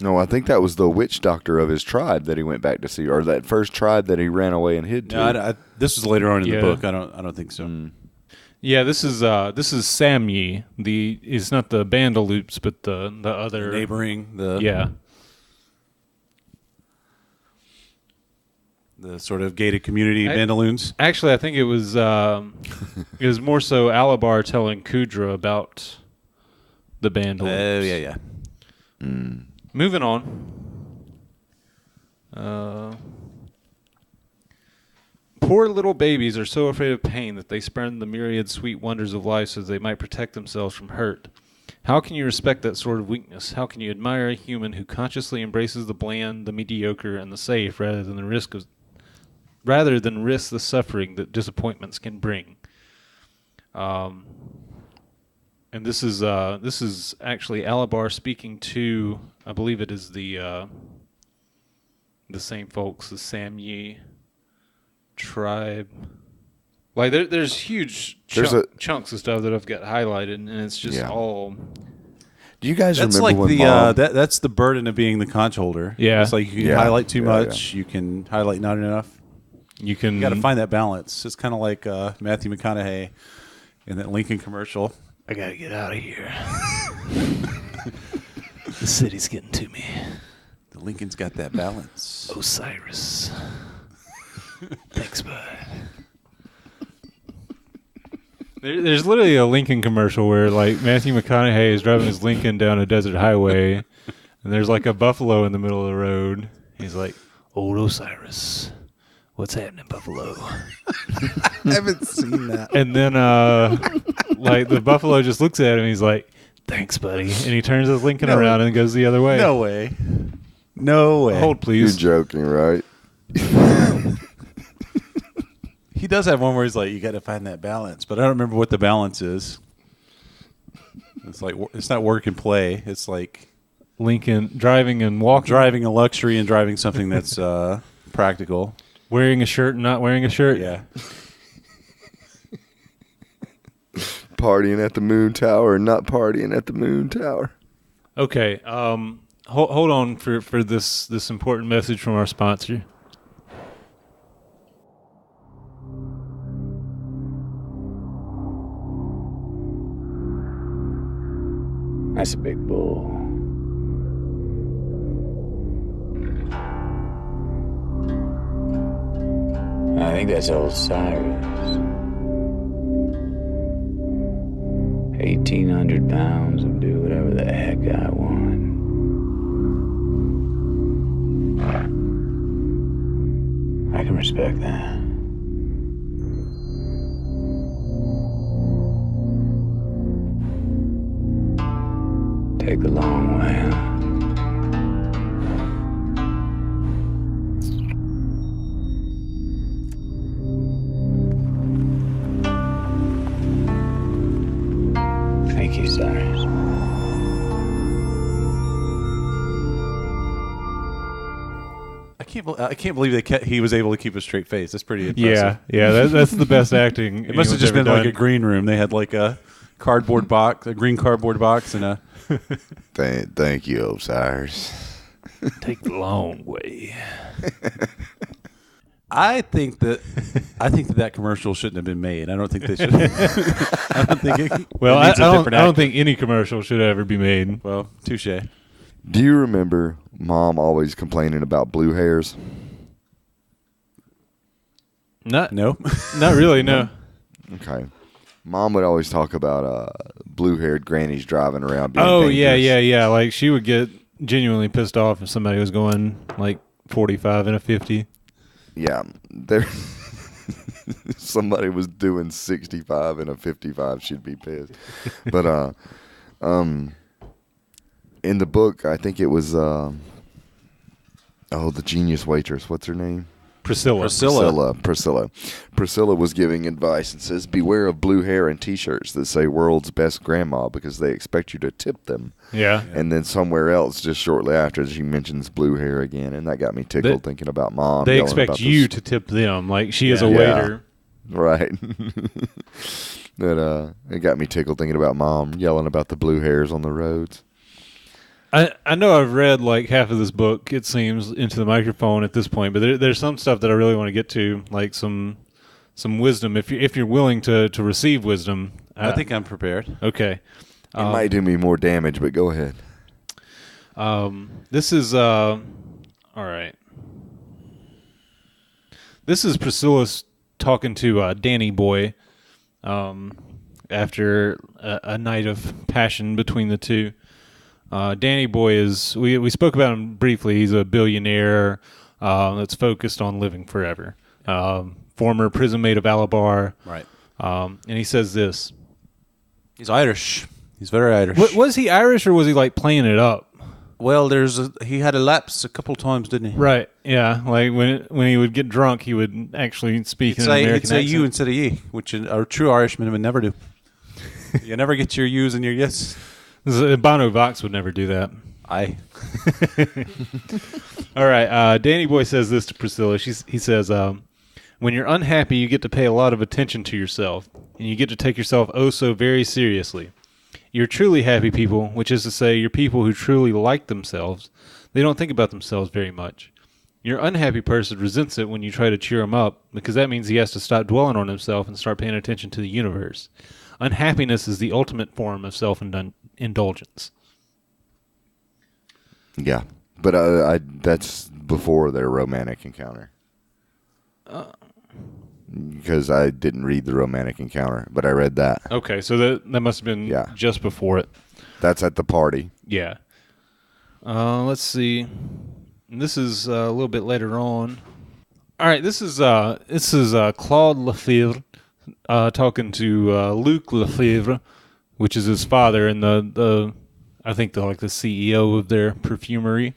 No, I think that was the witch doctor of his tribe that he went back to see, or that first tribe that he ran away and hid to. No, this was later on in Yeah. the book. I don't think so. Yeah, this is Samyi. It's not the Bandaloops, but the other Neighboring Yeah. the sort of gated community Bandaloons. Actually, I think it was more so Alobar telling Kudra about the Bandaloops. Oh yeah. Moving on. Poor little babies are so afraid of pain that they spurn the myriad sweet wonders of life so they might protect themselves from hurt. How can you respect that sort of weakness? How can you admire a human who consciously embraces the bland, the mediocre, and the safe rather than risk the suffering that disappointments can bring? And this is actually Alobar speaking to, I believe it is the same folks, the Samyi tribe. Like there's huge chunks of stuff that I've got highlighted, and it's just all. Do you guys That's remember like when the Mom? that's the burden of being the conch holder. Yeah. It's like you can Yeah. highlight too Yeah, much, you can highlight not enough. You can You got to find that balance. It's kind of like Matthew McConaughey in that Lincoln commercial. I gotta get out of here. The city's getting to me. The Lincoln's got that balance. Osiris. Thanks, bud. There's literally a Lincoln commercial where like Matthew McConaughey is driving his Lincoln down a desert highway, and there's like a buffalo in the middle of the road. He's like, "Old Osiris, what's happening, Buffalo?" I haven't seen that. And then like the buffalo just looks at him. And he's like, "Thanks, buddy," and he turns his Lincoln around and goes the other way. No way. No way. Hold, please. You're joking, right? He does have one where he's like, you got to find that balance, but I don't remember what the balance is. It's like it's not work and play. It's like Lincoln driving and walking, driving a luxury and driving something that's practical. wearing a shirt and not wearing a shirt. Yeah. Partying at the Moon Tower and not partying at the Moon Tower. Okay. Hold on for this important message from our sponsor. That's a big bull. I think that's old Cyrus. 1,800 pounds of do whatever the heck I want. I can respect that. Take the long way out. Thank you, Cyrus. I I can't believe he was able to keep a straight face. That's pretty impressive. Yeah. That's the best acting. It must have just been like a green room. They had like a cardboard box, a green cardboard box, and a. Thank you, Osiris. take the long way. I think that commercial shouldn't have been made. I don't think they should. I don't think. I don't think any commercial should ever be made. Well, touche. Do you remember Mom always complaining about blue hairs? No, not really. No. Okay. Mom would always talk about blue-haired grannies driving around being Oh dangerous. yeah. Like she would get genuinely pissed off if somebody was going like 45 and a 50. Yeah, there. Somebody was doing 65 and a 55. She'd be pissed. But in the book, I think it was the genius waitress. What's her name? Priscilla. Priscilla was giving advice and says, "Beware of blue hair and T-shirts that say "World's Best Grandma" because they expect you to tip them." Yeah. And then somewhere else, just shortly after, she mentions blue hair again, and that got me tickled thinking about Mom. They yelling expect about you this. to tip them, like she is a Yeah. waiter. Right. But it got me tickled thinking about Mom yelling about the blue hairs on the roads. I know I've read like half of this book, it seems, into the microphone at this point, but there's some stuff that I really want to get to, like some wisdom. If you're willing to receive wisdom, I think I'm prepared. Okay. It might do me more damage, but go ahead. This is all right. This is Priscilla talking to Danny Boy after a night of passion between the two. Danny Boy is, we spoke about him briefly. He's a billionaire that's focused on living forever. Former prison mate of Alobar. Right. And he says this. He's Irish. He's very Irish. Was he Irish or was he like playing it up? Well, he had a lapse a couple times, didn't he? Right. Yeah. Like when he would get drunk, he would actually speak in an American He'd say accent. you instead of ye, which a true Irishman would never do. You never get your yous and your yes. Bono Vox would never do that. Aye. All right. Danny Boy says this to Priscilla. He says, when you're unhappy, you get to pay a lot of attention to yourself, and you get to take yourself oh so very seriously. You're truly happy people, which is to say you're people who truly like themselves. They don't think about themselves very much. Your unhappy person resents it when you try to cheer him up, because that means he has to stop dwelling on himself and start paying attention to the universe. Unhappiness is the ultimate form of self-indulgence. Yeah, but that's before their romantic encounter. Because I didn't read the romantic encounter, but I read that. Okay, so that must have been just before it. That's at the party. Yeah. Let's see. This is a little bit later on. All right, this is Claude Lefebvre talking to Luc Lefebvre, which is his father, and I think they're like the CEO of their perfumery,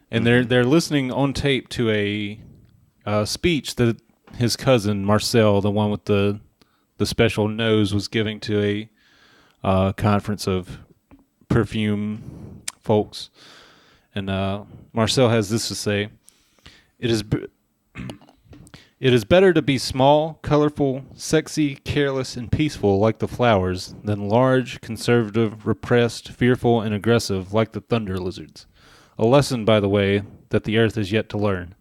and they're listening on tape to a speech that his cousin Marcel, the one with the special nose, was giving to a conference of perfume folks, and Marcel has this to say: It is better to be small, colorful, sexy, careless, and peaceful like the flowers than large, conservative, repressed, fearful, and aggressive like the thunder lizards. A lesson, by the way, that the earth is yet to learn.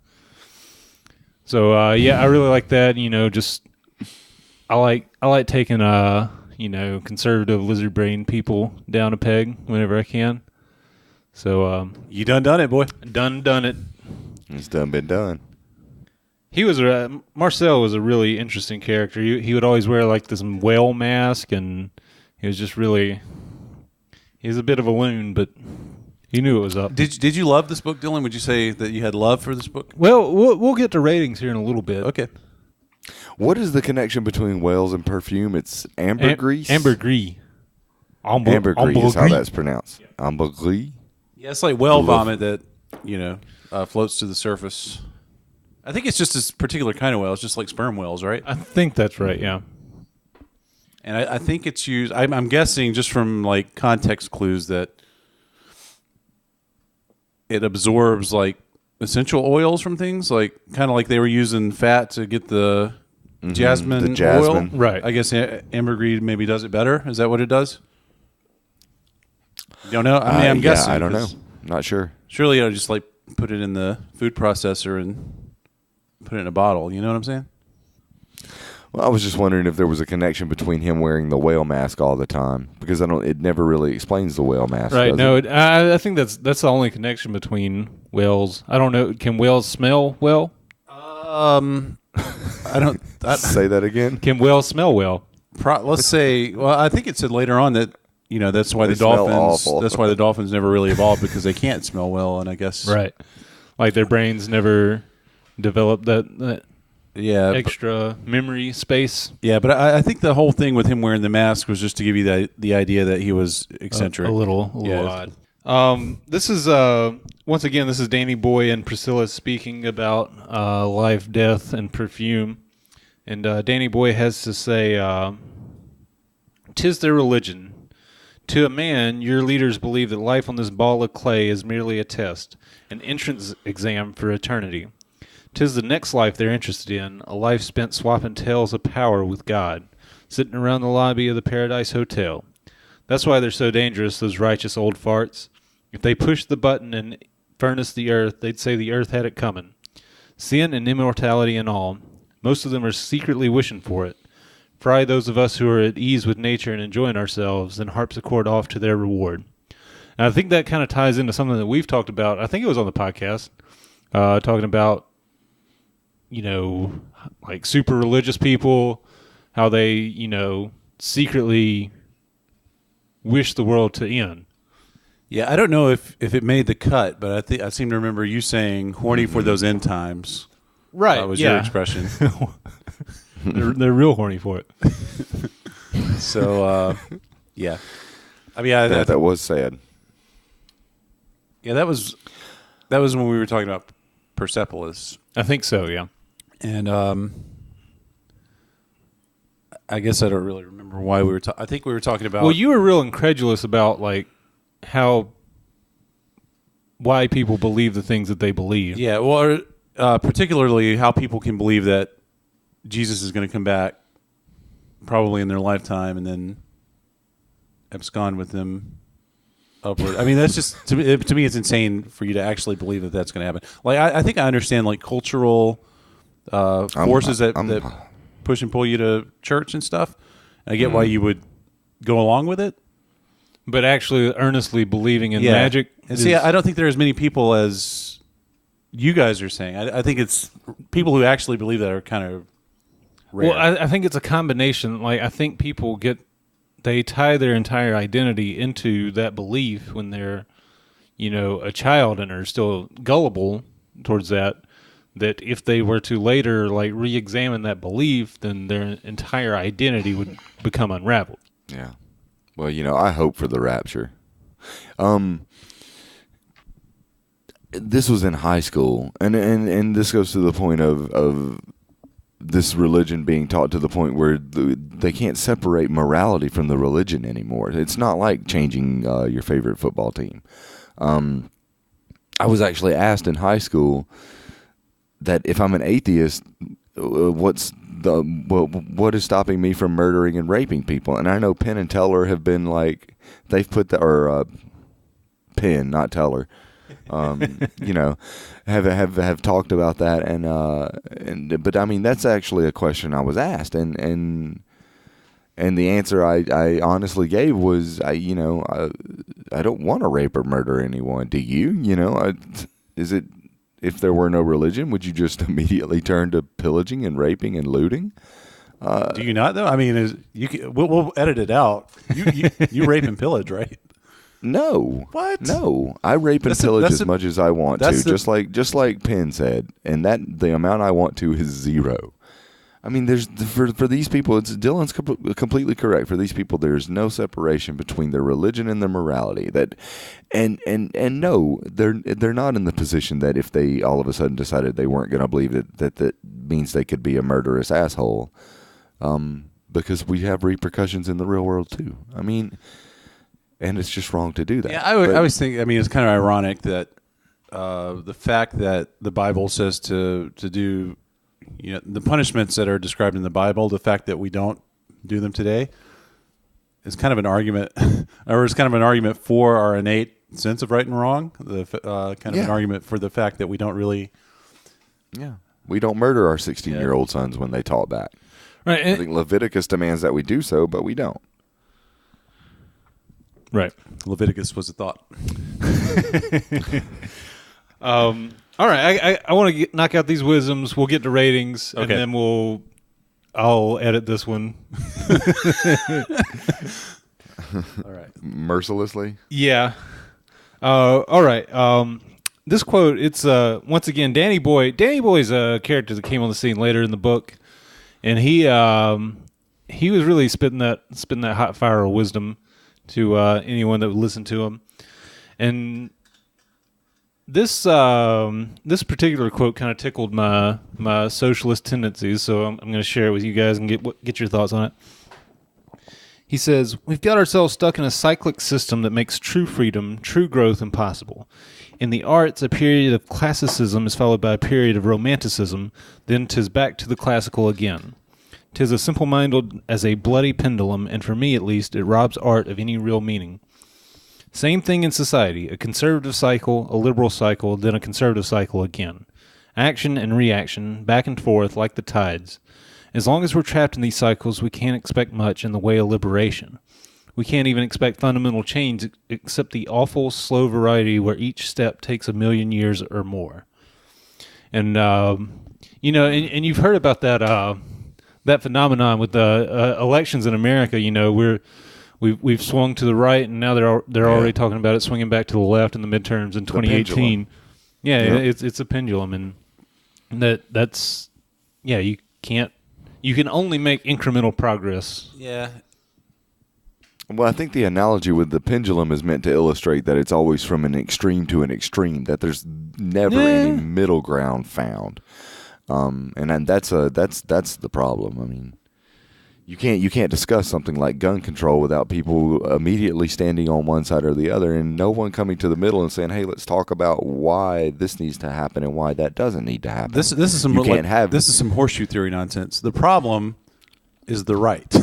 So, I really like that. I like taking, conservative lizard brain people down a peg whenever I can. So, you done it, boy. Done it. It's done been done. He was Marcel was a really interesting character. He would always wear like this whale mask, and he was just really. He was a bit of a loon, but he knew it was up. Did you love this book, Dylan? Would you say that you had love for this book? Well, we'll get to ratings here in a little bit. Okay. What is the connection between whales and perfume? It's ambergris. Ambergris. Ambergris is how that's pronounced. Ambergris. Yeah, it's like whale vomit that floats to the surface. I think it's just this particular kind of whale. It's just like sperm whales, right? I think that's right. Yeah. And I think it's used. I'm guessing just from like context clues that it absorbs like essential oils from things, like kind of like they were using fat to get the jasmine, the jasmine. oil. Right. I guess ambergris maybe does it better. Is that what it does? You don't know? I mean, I'm guessing. I don't know. 'cause Not sure. Surely I'll just like put it in the food processor and put it in a bottle. You know what I'm saying? Well, I was just wondering if there was a connection between him wearing the whale mask all the time, because it never really explains the whale mask. Right. does No, it? I think that's the only connection between whales. I don't know. Can whales smell well? I don't. Say that again. Can whales smell well? Let's say. Well, I think it said later on that that's why They the smell dolphins. awful. That's why the dolphins never really evolved, because they can't smell well, and I guess Right. Like their brains never developed that Yeah, extra memory space. but I think the whole thing with him wearing the mask was just to give you the idea that he was eccentric. A little Yeah. odd. This is once again, this is Danny Boy and Priscilla speaking about life, death, and perfume. And Danny Boy has to say, "'Tis their religion. To a man, your leaders believe that life on this ball of clay is merely a test, an entrance exam for eternity. 'Tis the next life they're interested in, a life spent swapping tales of power with God, sitting around the lobby of the Paradise Hotel. That's why they're so dangerous, those righteous old farts. If they pushed the button and furnace the earth, they'd say the earth had it coming. Sin and immortality and all. Most of them are secretly wishing for it. Fry those of us who are at ease with nature and enjoying ourselves, then harpsichord off to their reward." And I think that kind of ties into something that we've talked about. I think it was on the podcast, talking about, like super religious people, how they, secretly wish the world to end. Yeah, I don't know if it made the cut, but I seem to remember you saying "horny for those end times." Right. That was your expression. They're real horny for it. So, yeah. I mean, That was sad. yeah, that was when we were talking about Persepolis, I think so, yeah. and I guess I don't really remember why we were. I think we were talking about. Well, you were real incredulous about like why people believe the things that they believe. Yeah, well, particularly how people can believe that Jesus is going to come back probably in their lifetime and then abscond with them upward. I mean, that's just to me it's insane for you to actually believe that that's going to happen. Like, I think I understand like cultural forces that push and pull you to church and stuff. And I get why you would go along with it. But actually earnestly believing in magic. And see, I don't think there are as many people as you guys are saying. I think it's people who actually believe that are kind of rare. Well, I think it's a combination. Like, I think people they tie their entire identity into that belief when they're, a child and are still gullible towards that if they were to later, like, re-examine that belief, then their entire identity would become unraveled. Yeah. Well, I hope for the rapture. This was in high school, and this goes to the point of this religion being taught to the point where they can't separate morality from the religion anymore. It's not like changing your favorite football team. I was actually asked in high school that if I'm an atheist, what is stopping me from murdering and raping people? And I know Penn and Teller have been like, they've put Penn, not Teller, have talked about that, but I mean, that's actually a question I was asked, and the answer I honestly gave was, I don't want to rape or murder anyone. Do you? Is it, if there were no religion, would you just immediately turn to pillaging and raping and looting? Do you not though? I mean, we'll edit it out. You rape and pillage, right? No. What? No. I rape and pillage as much as I want to, just like Penn said, and that the amount I want to is zero. I mean, there's for these people, Dylan's completely correct. For these people, there's no separation between their religion and their morality. And no, they're not in the position that if they all of a sudden decided they weren't going to believe that means they could be a murderous asshole, because we have repercussions in the real world too. I mean, and it's just wrong to do that. Yeah, I always think. I mean, it's kind of ironic that the fact that the Bible says to do, the punishments that are described in the Bible, the fact that we don't do them today, is kind of an argument, or is kind of an argument for our innate sense of right and wrong. Kind of an argument for the fact that we don't really. Yeah, we don't murder our 16-year-old sons when they talk back. Right. I think Leviticus demands that we do so, but we don't. Right. Leviticus was a thought. All right. I want to knock out these wisdoms. We'll get to ratings, and then I'll edit this one. All right. Mercilessly? Yeah. All right. This quote, it's once again Danny Boy. Danny Boy's a character that came on the scene later in the book, and he was really spitting that hot fire of wisdom to anyone that would listen to him. And this particular quote kind of tickled my socialist tendencies, so I'm going to share it with you guys and get your thoughts on it. He says, "We've got ourselves stuck in a cyclic system that makes true freedom, true growth impossible. In the arts, a period of classicism is followed by a period of romanticism, then 'tis back to the classical again. 'Tis as simple-minded as a bloody pendulum, and for me at least, it robs art of any real meaning. Same thing in society, a conservative cycle, a liberal cycle, then a conservative cycle again. Action and reaction, back and forth like the tides. As long as we're trapped in these cycles, we can't expect much in the way of liberation. We can't even expect fundamental change except the awful, slow variety where each step takes 1,000,000 years or more." And, and you've heard about that phenomenon with the elections in America. We've swung to the right, and now they're already talking about it swinging back to the left in the midterms in 2018. Yeah, it's a pendulum, and that's you can only make incremental progress. Yeah. Well, I think the analogy with the pendulum is meant to illustrate that it's always from an extreme to an extreme, that there's never any middle ground found. And that's the problem. I mean, you can't discuss something like gun control without people immediately standing on one side or the other, and no one coming to the middle and saying, "Hey, let's talk about why this needs to happen and why that doesn't need to happen." This is some this is some horseshoe theory nonsense. The problem is the right.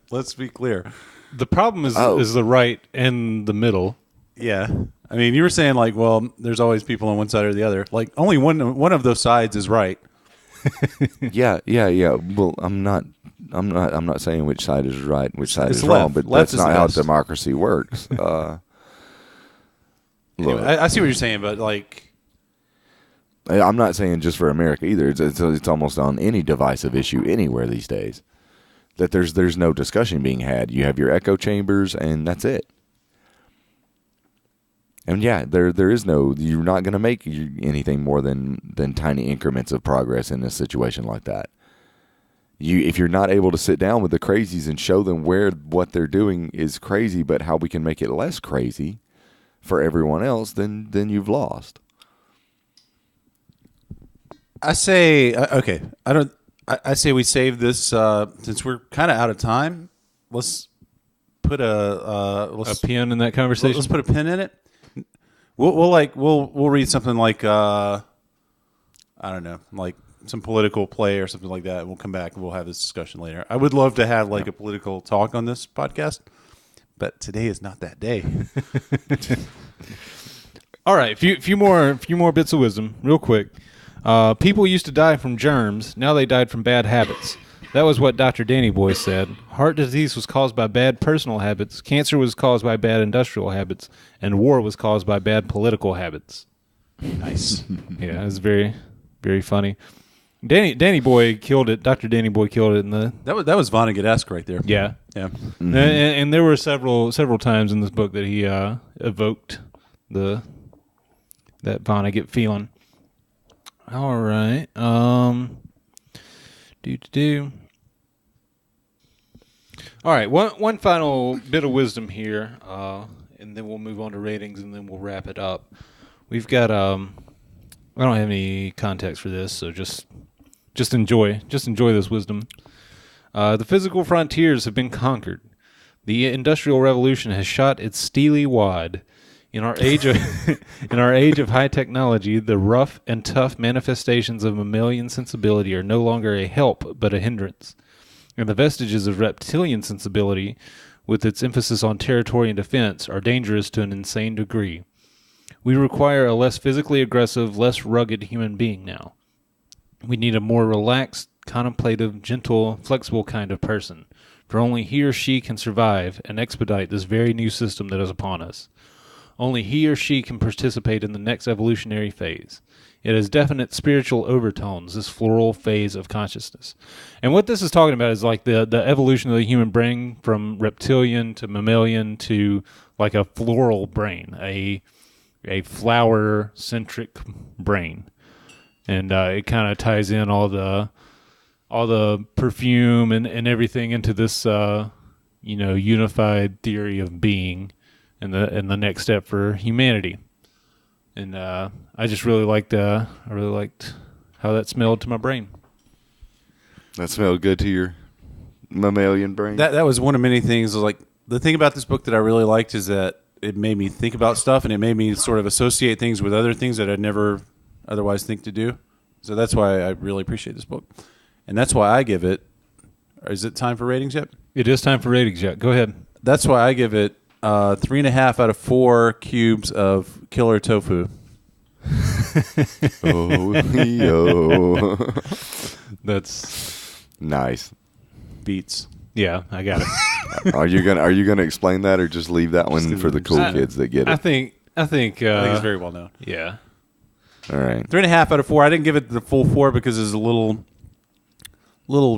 Let's be clear. The problem is the right and the middle. Yeah. I mean, you were saying there's always people on one side or the other. Like only one of those sides is right. Yeah. Well, I'm not saying which side is right and which side is wrong, but left that's not how democracy works. Anyway, I see what you're saying, but I'm not saying just for America either. It's almost on any divisive issue anywhere these days that there's no discussion being had. You have your echo chambers, and that's it. And there is no. You're not going to make anything more than tiny increments of progress in a situation like that. If you're not able to sit down with the crazies and show them what they're doing is crazy, but how we can make it less crazy for everyone else, then you've lost. I say okay. I say we save this since we're kind of out of time. Let's put a pin in that conversation. Let's put a pin in it. We'll read something like I don't know, like some political play or something like that. And we'll come back and we'll have this discussion later. I would love to have a political talk on this podcast, but today is not that day. All right, few more bits of wisdom, real quick. People used to die from germs. Now they died from bad habits. That was what Dr. Danny Boy said. Heart disease was caused by bad personal habits. Cancer was caused by bad industrial habits. And war was caused by bad political habits. Nice. Yeah, it was very, very funny. Danny Boy killed it. Dr. Danny Boy killed it. That was Vonnegut-esque right there. Yeah. Yeah. Mm-hmm. And there were several times in this book that he evoked that Vonnegut feeling. All right. All right. One final bit of wisdom here, and then we'll move on to ratings, and then we'll wrap it up. We've got I don't have any context for this, so just enjoy this wisdom. The physical frontiers have been conquered. The Industrial Revolution has shot its steely wad. In our age of in our age of high technology, the rough and tough manifestations of mammalian sensibility are no longer a help but a hindrance. And the vestiges of reptilian sensibility, with its emphasis on territory and defense, are dangerous to an insane degree. We require a less physically aggressive, less rugged human being now. We need a more relaxed, contemplative, gentle, flexible kind of person, for only he or she can survive and expedite this very new system that is upon us. Only he or she can participate in the next evolutionary phase. It has definite spiritual overtones, this floral phase of consciousness. And what this is talking about is like the evolution of the human brain from reptilian to mammalian to like a floral brain, a flower-centric brain. And it kind of ties in all the perfume and everything into this unified theory of being and the next step for humanity. And I just really liked how that smelled to my brain. That smelled good to your mammalian brain. That was one of many things. Like the thing about this book that I really liked is that it made me think about stuff, and it made me sort of associate things with other things that I'd never otherwise think to do. So that's why I really appreciate this book, and that's why I give it. Is it time for ratings yet? It is time for ratings yet. Go ahead. That's why I give it 3.5 out of 4 cubes of killer tofu. Yo. That's Nice. Beats. yeah. I got it. Are you gonna explain that, or just leave that one for the cool kids that get it? I think I think it's very well known. yeah. All right. 3.5 out of 4. I didn't give it the full 4 because it's a little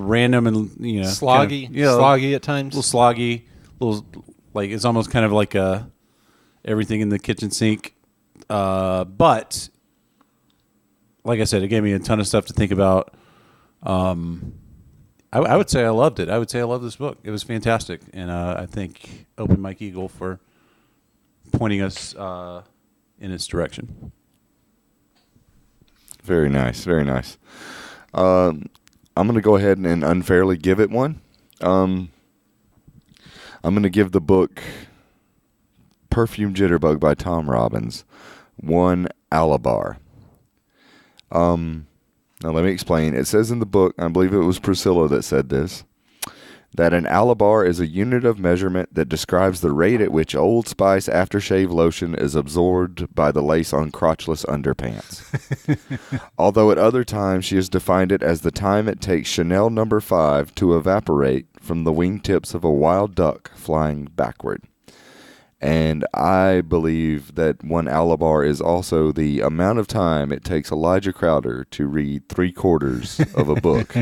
random and Sloggy, kind of, sloggy at a times. little sloggy, little like it's almost kind of like everything in the kitchen sink. But like I said, it gave me a ton of stuff to think about. I would say I loved it. I would say I love this book. It was fantastic, and I thank Open Mike Eagle for pointing us in its direction. Very nice. Very nice. I'm going to go ahead and unfairly give it one. I'm going to give the book Perfume Jitterbug by Tom Robbins 1 Alobar. Now let me explain. It says in the book, I believe it was Priscilla that said this, that an Alobar is a unit of measurement that describes the rate at which Old Spice aftershave lotion is absorbed by the lace on crotchless underpants. Although at other times she has defined it as the time it takes Chanel No. 5 to evaporate from the wingtips of a wild duck flying backward. And I believe that 1 Alobar is also the amount of time it takes Elijah Crowder to read 3/4 of a book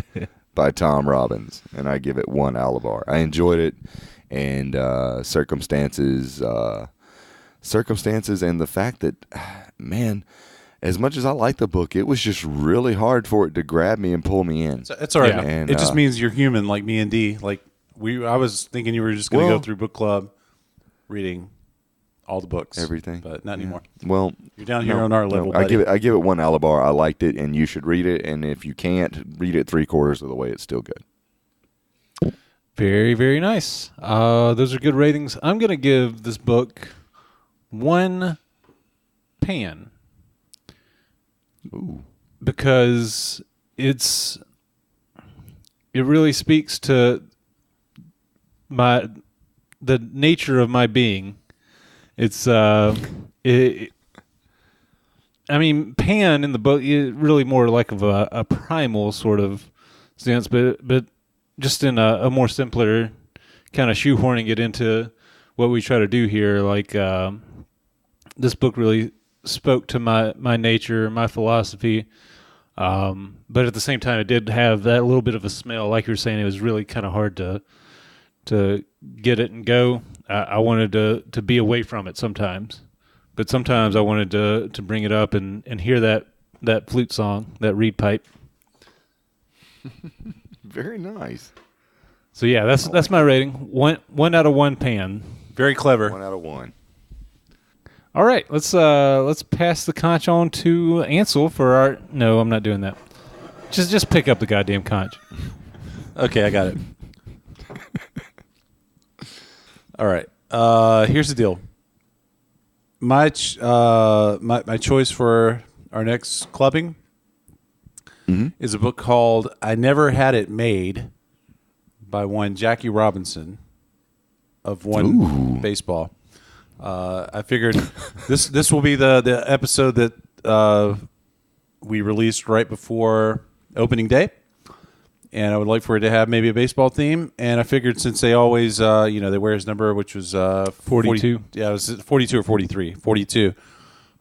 by Tom Robbins. And I give it 1 Alobar. I enjoyed it, and circumstances and the fact that, man, as much as I like the book, it was just really hard for it to grab me and pull me in. So it's all right. Yeah. And, it just means you're human, like me and D. Like I was thinking you were just going to go through book club, reading all the books, everything, but not anymore. Well, You're down here on our level. I buddy. give it 1 Alobar. I liked it, and you should read it. And if you can't read it 3/4 of the way, it's still good. Very, very nice. Those are good ratings. I'm going to give this book 1 pan. Ooh. Because it really speaks to the nature of my being. It's I mean, pan in the book is really more like of a primal sort of sense, but just in a more simpler kind of shoehorning it into what we try to do here. Like this book really spoke to my nature, my philosophy, but at the same time, it did have that little bit of a smell. Like you were saying, it was really kind of hard to get it and go. I wanted to be away from it sometimes, but sometimes I wanted to bring it up and hear that flute song, that reed pipe. Very nice. So yeah, that's my rating. One out of 1 pan. Very clever. 1 out of 1. All right, let's pass the conch on to Ansel for our. No, I'm not doing that. Just pick up the goddamn conch. Okay, I got it. All right. Here's the deal. my choice for our next clubbing is a book called "I Never Had It Made" by one Jackie Robinson of One Baseball. I figured this will be the episode that we released right before opening day, and I would like for it to have maybe a baseball theme. And I figured since they always, they wear his number, which was 42. 40, yeah, it was 42 or 43, 42.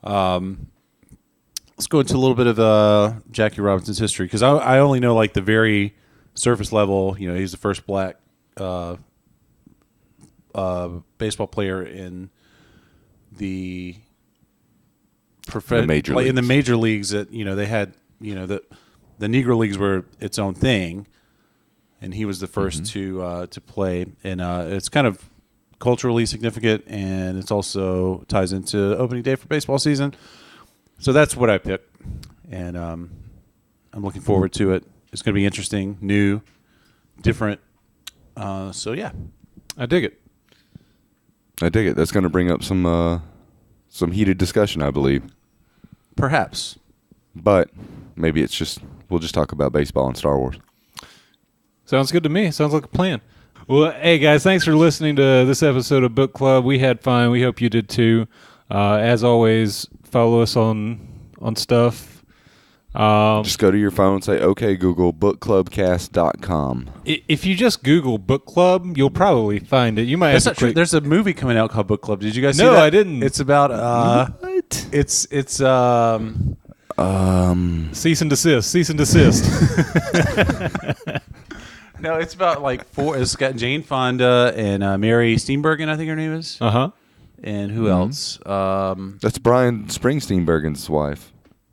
Let's go into a little bit of Jackie Robinson's history because I only know like the very surface level. He's the first black baseball player in the major leagues. In the major leagues that they had the Negro leagues were its own thing, and he was the first to play, and it's kind of culturally significant, and it's also ties into opening day for baseball season. So that's what I picked, and I'm looking forward to it. It's going to be interesting, new, different. So yeah, I dig it. That's going to bring up some heated discussion, I believe. Perhaps, but maybe we'll just talk about baseball and Star Wars. Sounds good to me. Sounds like a plan. Well, hey guys, thanks for listening to this episode of Book Club. We had fun. We hope you did too. As always, follow us on stuff. Just go to your phone and say, "Okay, Google bookclubcast.com." If you just Google Book Club, you'll probably find it. You might have to click. There's a movie coming out called Book Club. Did you guys see No, that? I didn't. It's about What? It's Cease and desist. Cease and desist. no, it's about like it's got Jane Fonda and Mary Steenburgen, I think her name is. Uh-huh. And who else? That's Brian Springsteenbergen's wife.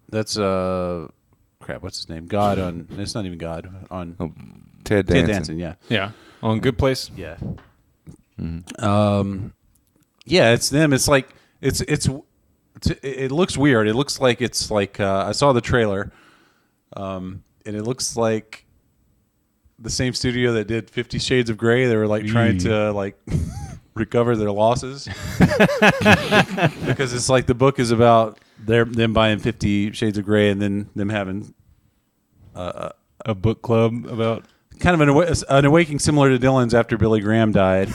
That's crap. What's his name? God on. It's not even God on. Ted Ted Danson. Danson. Yeah. Yeah. On Good Place. Yeah. Yeah, it's them. It's like it looks weird. It looks like it's like I saw the trailer, and it looks like the same studio that did 50 Shades of Grey. They were like trying to like recover their losses because it's like the book is about them buying 50 Shades of Grey and then them having A book club about kind of an awakening similar to Dylan's after Billy Graham died.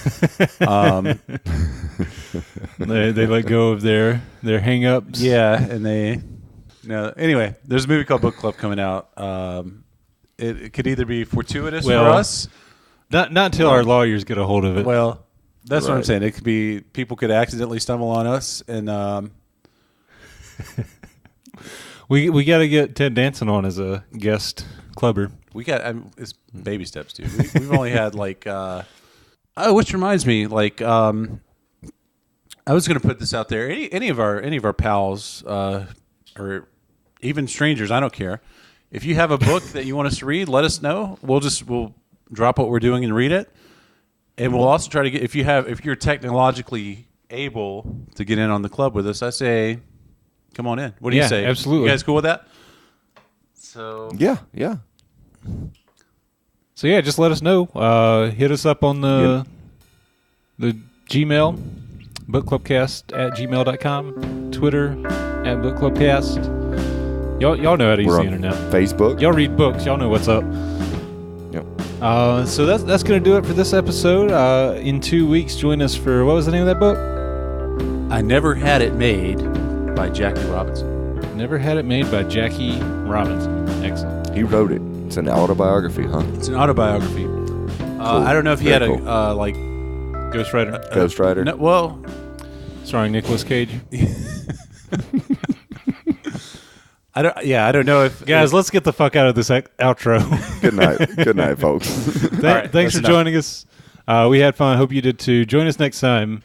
they let go of their hang-ups. Yeah, and anyway, there's a movie called Book Club coming out. It could either be fortuitous for us. Not until our lawyers get a hold of it. Well, that's what I'm Right. saying. It could be people could accidentally stumble on us, and we got to get Ted Danson on as a guest clubber. we got it's baby steps, dude. We've only had like which reminds me, like I was going to put this out there. Any of our pals or even strangers, I don't care. If you have a book that you want us to read, let us know. We'll drop what we're doing and read it. And we'll also try to get if you're technologically able to get in on the club with us, I say come on in. What do you Yeah, say? absolutely. You guys cool with that? So Yeah. So yeah, just let us know. Hit us up on the Gmail, bookclubcast@gmail.com, Twitter @bookclubcast. Y'all know how to use We're the on internet. Facebook. Y'all read books. Y'all know what's up. Yep. So that's going to do it for this episode. In 2 weeks, join us for, what was the name of that book? I Never Had It Made by Jackie Robinson. Never Had It Made by Jackie Robinson. Excellent. He wrote it. It's an autobiography, huh? It's an autobiography. I don't know if he had Very a like Ghost Rider. Ghost Rider. no, well, Starring Nicolas Cage. I don't know if Guys, let's get the fuck out of this outro. Good night. Good night, folks. right, Thanks that's for enough. joining us. We had fun. Hope you did too. Join us next time.